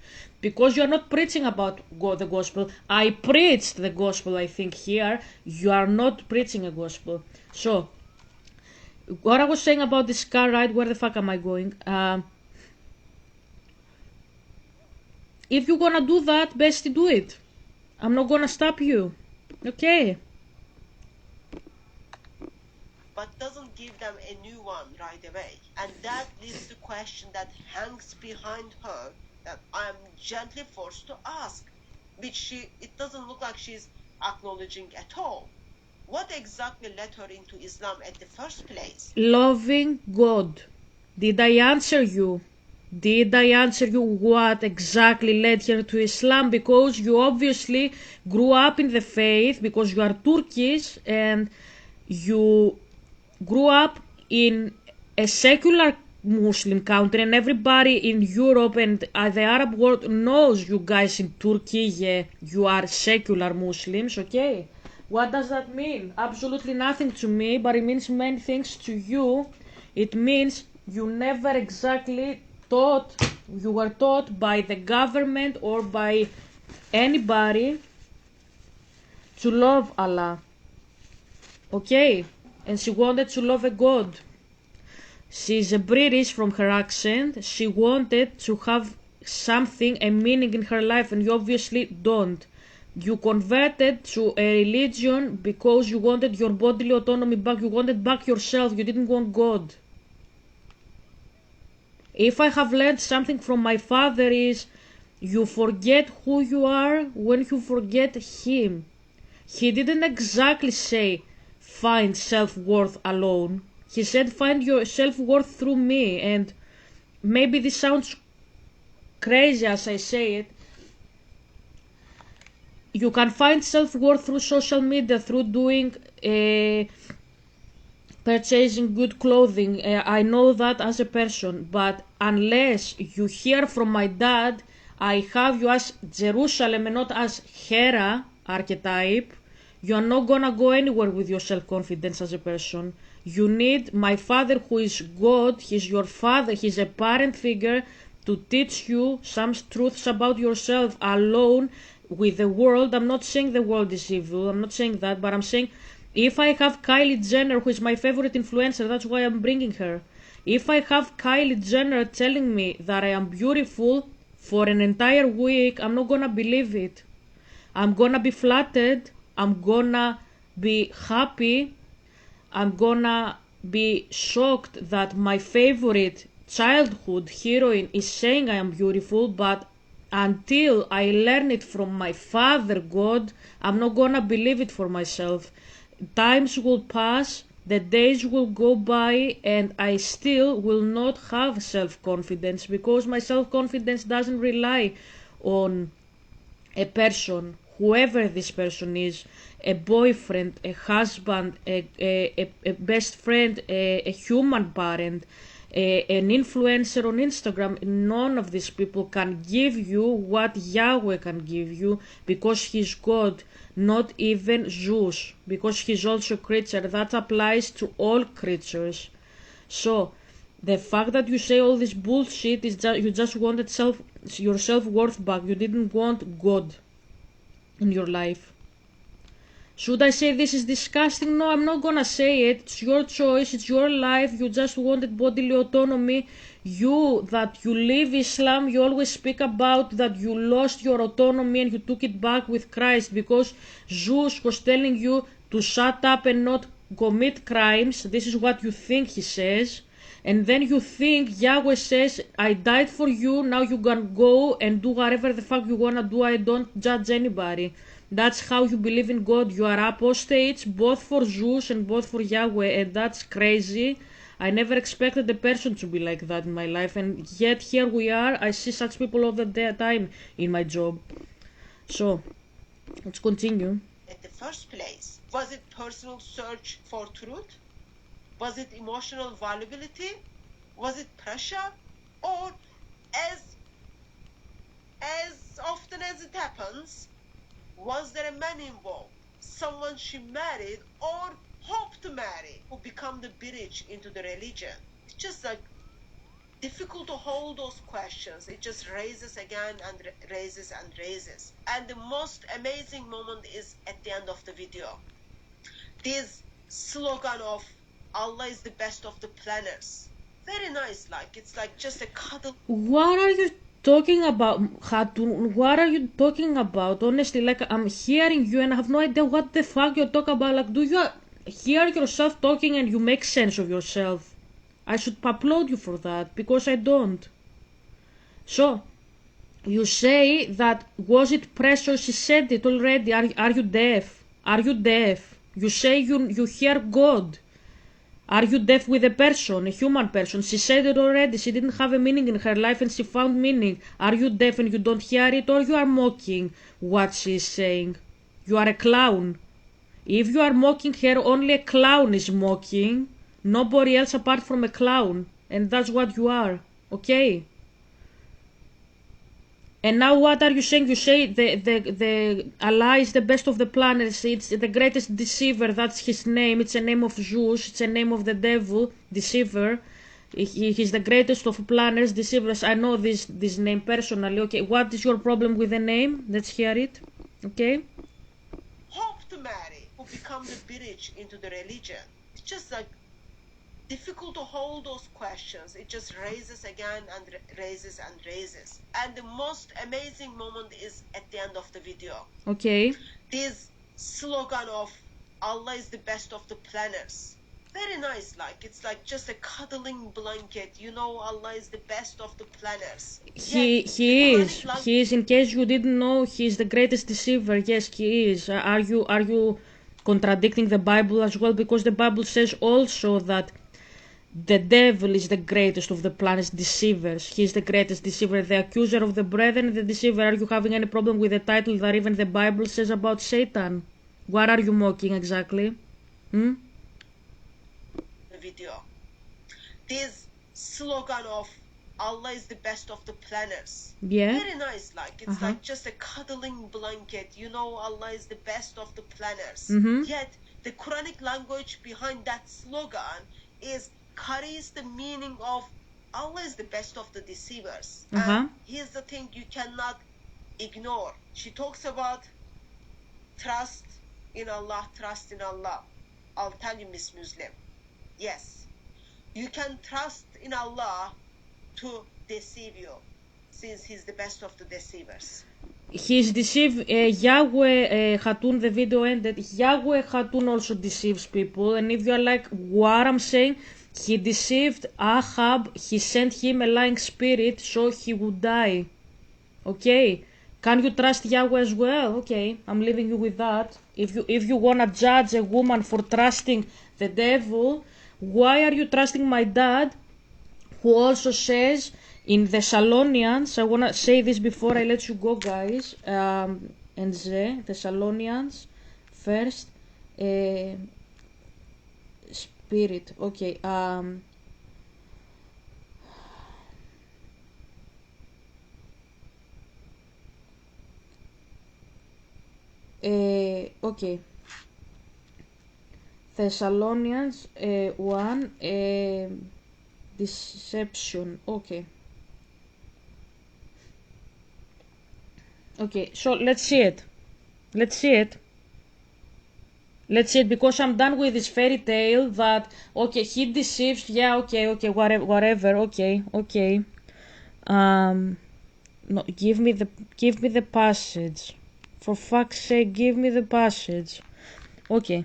Because you're not preaching about the gospel. I preached the gospel, I think, here. You are not preaching a gospel. So, what I was saying about this car ride, where the fuck am I going? If you're gonna do that, bestie, do it. I'm not gonna stop you. Okay? But doesn't give them a new one right away. And that leaves the question that hangs behind her, that I'm gently forced to ask, which it doesn't look like she's acknowledging at all. What exactly led her into Islam at the first place? Loving God. Did I answer you? Did I answer you what exactly led her to Islam? Because you obviously grew up in the faith, because you are Turkish, and you grew up in a secular Muslim country, and everybody in Europe and the Arab world knows you guys in Turkey, yeah, you are secular Muslims, okay? What does that mean? Absolutely nothing to me, but it means many things to you. It means you never exactly you were taught by the government or by anybody to love Allah. Okay? And she wanted to love a God. She's a British from her accent. She wanted to have something, a meaning in her life, and you obviously don't. You converted to a religion because you wanted your bodily autonomy back. You wanted back yourself. You didn't want God. If I have learned something from my father is you forget who you are when you forget him. He didn't exactly say find self-worth alone. He said find your self-worth through me, and maybe this sounds crazy as I say it. You can find self-worth through social media, through doing purchasing good clothing. I know that as a person, but unless you hear from my dad, I have you as Jerusalem and not as Hera archetype, you're not gonna go anywhere with your self-confidence as a person. You need my father who is God, he's your father, he's a parent figure to teach you some truths about yourself alone with the world. I'm not saying the world is evil, I'm not saying that, but I'm saying if I have Kylie Jenner, who is my favorite influencer, that's why I'm bringing her. If I have Kylie Jenner telling me that I am beautiful for an entire week, I'm not gonna believe it. I'm gonna be flattered, I'm gonna be happy, I'm gonna be shocked that my favorite childhood heroine is saying I am beautiful, but until I learn it from my father God, I'm not gonna believe it for myself. Times will pass, the days will go by, and I still will not have self-confidence because my self-confidence doesn't rely on a person, whoever this person is, a boyfriend, a husband, a best friend, a human parent, an influencer on Instagram. None of these people can give you what Yahweh can give you because he's God, not even Zeus, because he's also a creature. That applies to all creatures. So, the fact that you say all this bullshit is you just wanted your self-worth back. You didn't want God in your life. Should I say this is disgusting? No, I'm not gonna say it. It's your choice, it's your life. You just wanted bodily autonomy. You that you live Islam, you always speak about that you lost your autonomy and you took it back with Christ because Zeus was telling you to shut up and not commit crimes. This is what you think he says. And then you think Yahweh says, I died for you, now you can go and do whatever the fuck you wanna do, I don't judge anybody. That's how you believe in God. You are apostates, both for Zeus and both for Yahweh, and that's crazy. I never expected a person to be like that in my life, and yet here we are. I see such people all the time in my job. So, let's continue. In the first place, was it personal search for truth? Was it emotional vulnerability? Was it pressure? Or as often as it happens, was there a man involved? Someone she married or hoped to marry who become the bridge into the religion? It's just like difficult to hold those questions. It just raises again and raises and raises. And the most amazing moment is at the end of the video. This slogan of Allah is the best of the planners. Very nice, like it's like just a cuddle. What are you talking about, Hatun? What are you talking about? Honestly, like I'm hearing you and I have no idea what the fuck you're talking about. Like, do you hear yourself talking and you make sense of yourself? I should applaud you for that because I don't. So, you say that was it pressure? She said it already. Are you deaf? Are you deaf? You say you hear God. Are you deaf with a person, a human person? She said it already. She didn't have a meaning in her life and she found meaning. Are you deaf and you don't hear it, or you are mocking what she is saying? You are a clown. If you are mocking her, only a clown is mocking. Nobody else apart from a clown. And that's what you are. Okay? And now what are you saying? You say the Allah is the best of the planners. It's the greatest deceiver. That's his name. It's a name of Zeus. It's a name of the devil, deceiver. He's the greatest of planners, deceivers. I know this name personally. Okay, what is your problem with the name? Let's hear it. Okay? Hope to marry who become the bridge into the religion. It's just like difficult to hold those questions. It just raises again and raises and raises. And the most amazing moment is at the end of the video. Okay. This slogan of Allah is the best of the planners. Very nice, like it's like just a cuddling blanket. You know, Allah is the best of the planners. He is. He is. In case you didn't know, he is the greatest deceiver. Yes, he is. Are you contradicting the Bible as well? Because the Bible says also that the devil is the greatest of the planet's deceivers. He is the greatest deceiver, the accuser of the brethren, the deceiver. Are you having any problem with the title that even the Bible says about Satan? What are you mocking exactly? Hmm? Video. This slogan of Allah is the best of the planners. Yeah. Very nice, like it's like just a cuddling blanket. You know, Allah is the best of the planners. Yet the Quranic language behind that slogan carries the meaning of Allah is the best of the deceivers. And here's the thing you cannot ignore. She talks about trust in Allah, trust in Allah. I'll tell you, Miss Muslim. Yes, you can trust in Allah to deceive you, since He's the best of the deceivers. He's deceived. Yahweh, Hatun, the video ended. Yahweh Hatun also deceives people. And if you're like, what I'm saying, he deceived Ahab. He sent him a lying spirit so he would die. Okay? Can you trust Yahweh as well? Okay, I'm leaving you with that. If you wanna judge a woman for trusting the devil, why are you trusting my dad, who also says in Thessalonians, I wanna say this before I let you go, guys, and Thessalonians first, spirit, okay, okay, Thessalonians 1, deception, okay. Okay, so let's see it. Let's see it because I'm done with this fairy tale that, okay, he deceives, yeah, okay, whatever, okay. No, give me the passage. For fuck's sake, give me the passage. Okay.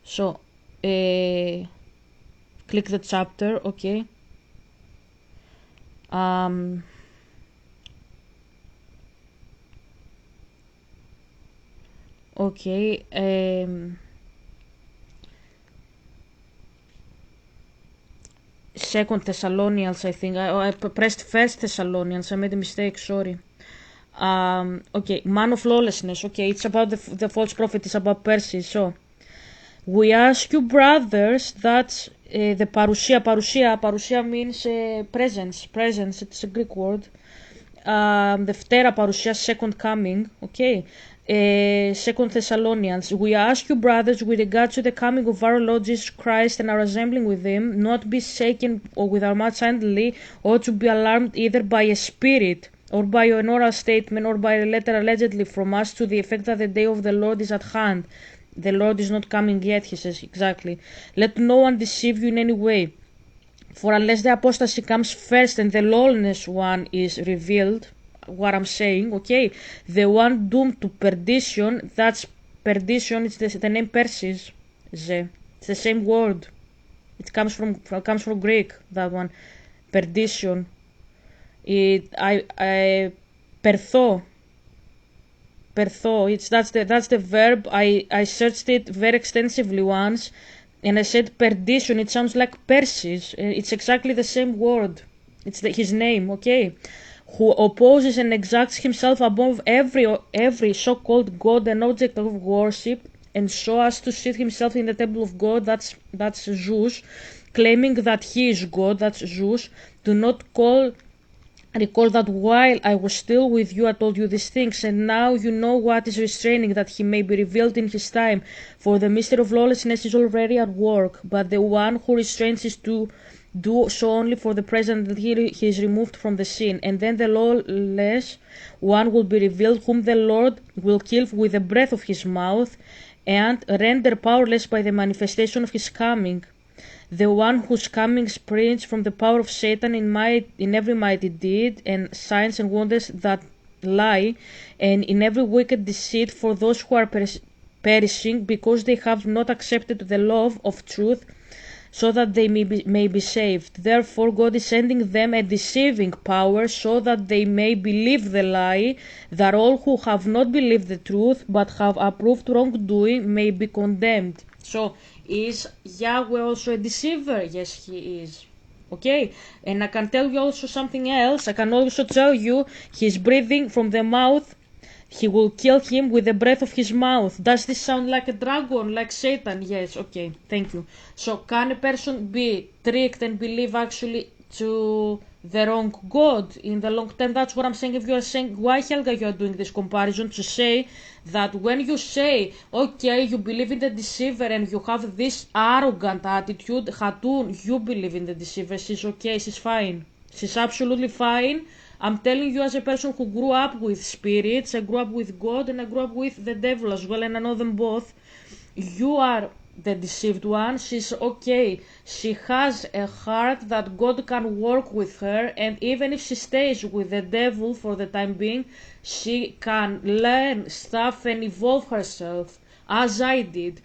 So, click the chapter, okay. Okay, Second Thessalonians, I think. I pressed First Thessalonians. I made a mistake. Sorry. Okay, man of lawlessness. Okay, it's about the false prophet. It's about Persis. So, we ask you, brothers, that the parousia means presence. It's a Greek word. The Ptera parousia, second coming. Okay. Second Thessalonians, we ask you, brothers, with regard to the coming of our Lord Jesus Christ and our assembling with him, not be shaken or with our mouths idly, or to be alarmed either by a spirit, or by an oral statement, or by a letter allegedly from us, to the effect that the day of the Lord is at hand. The Lord is not coming yet, he says, exactly. Let no one deceive you in any way. For unless the apostasy comes first and the lawless one is revealed, what I'm saying, okay, the one doomed to perdition, that's perdition, it's the name Persis, it's the same word, it comes from Greek, that one, perdition, pertho, it's that's the verb. I searched it very extensively once, and I said perdition, it sounds like Persis, it's exactly the same word, it's his name, okay, who opposes and exacts himself above every so-called god and object of worship, and so as to sit himself in the temple of God, that's Zeus, claiming that he is God, that's Zeus. Do not recall that while I was still with you I told you these things, and now you know what is restraining, that he may be revealed in his time, for the mystery of lawlessness is already at work, but the one who restrains is to do so only for the present until he is removed from the scene, and then the lawless one will be revealed, whom the Lord will kill with the breath of his mouth and render powerless by the manifestation of his coming. The one whose coming springs from the power of Satan in every mighty deed and signs and wonders that lie, and in every wicked deceit for those who are perishing, because they have not accepted the love of truth, so that they may be saved. Therefore God is sending them a deceiving power, so that they may believe the lie, that all who have not believed the truth, but have approved wrongdoing, may be condemned. So, is Yahweh also a deceiver? Yes, he is. Okay, and I can tell you also something else. I can also tell you he's breathing from the mouth. He will kill him with the breath of his mouth. Does this sound like a dragon, like Satan? Yes, okay, thank you. So can a person be tricked and believe actually to the wrong God in the long term? That's what I'm saying. If you are saying, why Helga you are doing this comparison, to say that when you say, okay, you believe in the deceiver and you have this arrogant attitude, Hatun, you believe in the deceiver, she's okay, she's fine. She's absolutely fine. I'm telling you, as a person who grew up with spirits, I grew up with God and I grew up with the devil as well, and I know them both. You are the deceived one. She's okay. She has a heart that God can work with her, and even if she stays with the devil for the time being, she can learn stuff and evolve herself, as I did.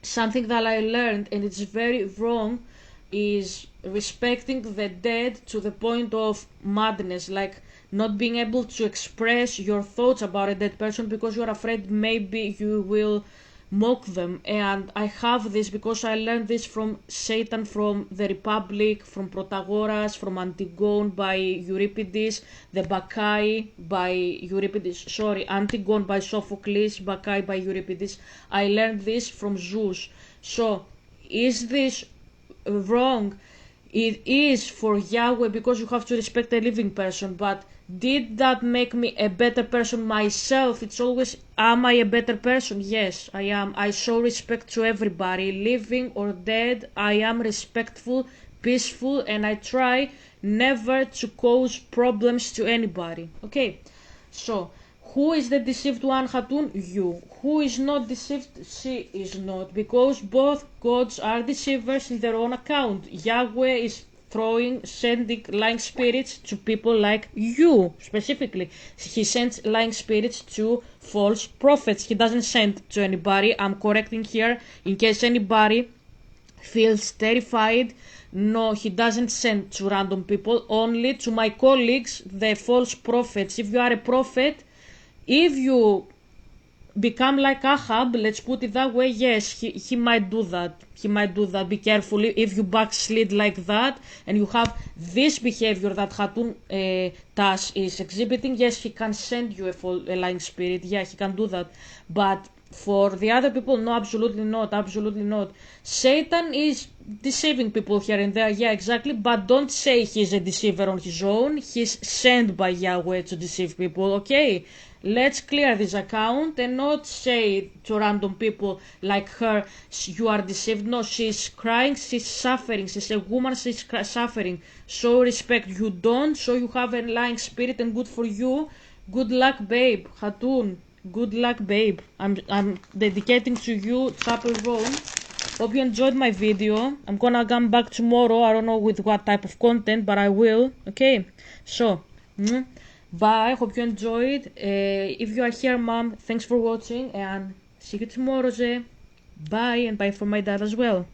Something that I learned, and it's very wrong, is respecting the dead to the point of madness, like not being able to express your thoughts about a dead person because you're afraid maybe you will mock them. And I have this because I learned this from Satan, from the Republic, from Protagoras, from Antigone by Euripides, the Bacchae by Euripides, Antigone by Sophocles, Bacchae by Euripides. I learned this from Zeus. So is this wrong? It is for Yahweh, because you have to respect a living person, but did that make me a better person myself? It's always, am I a better person? Yes, I am. I show respect to everybody, living or dead. I am respectful, peaceful, and I try never to cause problems to anybody. Okay, so who is the deceived one, Hatun? You. Who is not deceived? She is not, because both gods are deceivers in their own account. Yahweh is sending lying spirits to people like you, specifically. He sends lying spirits to false prophets. He doesn't send to anybody. I'm correcting here in case anybody feels terrified. No, he doesn't send to random people, only to my colleagues, the false prophets. If you are a prophet, if you become like Ahab, let's put it that way, yes, he might do that. He might do that. Be careful if you backslid like that and you have this behavior that Hatun Tash is exhibiting. Yes, he can send you a lying spirit. Yeah, he can do that. But for the other people, no, absolutely not. Absolutely not. Satan is deceiving people here and there. Yeah, exactly. But don't say he's a deceiver on his own. He's sent by Yahweh to deceive people. Okay? Let's clear this account and not say to random people like her, you are deceived. No, she's crying, she's suffering. She's a woman, she's suffering. Show respect. You don't, so you have a lying spirit, and good for you. Good luck, babe. Hatun, good luck, babe. I'm dedicating to you Chapel Rome. Hope you enjoyed my video. I'm gonna come back tomorrow. I don't know with what type of content, but I will. Okay, so bye. Hope you enjoyed. If you are here, mom, thanks for watching, and see you tomorrow. Bye, and bye for my dad as well.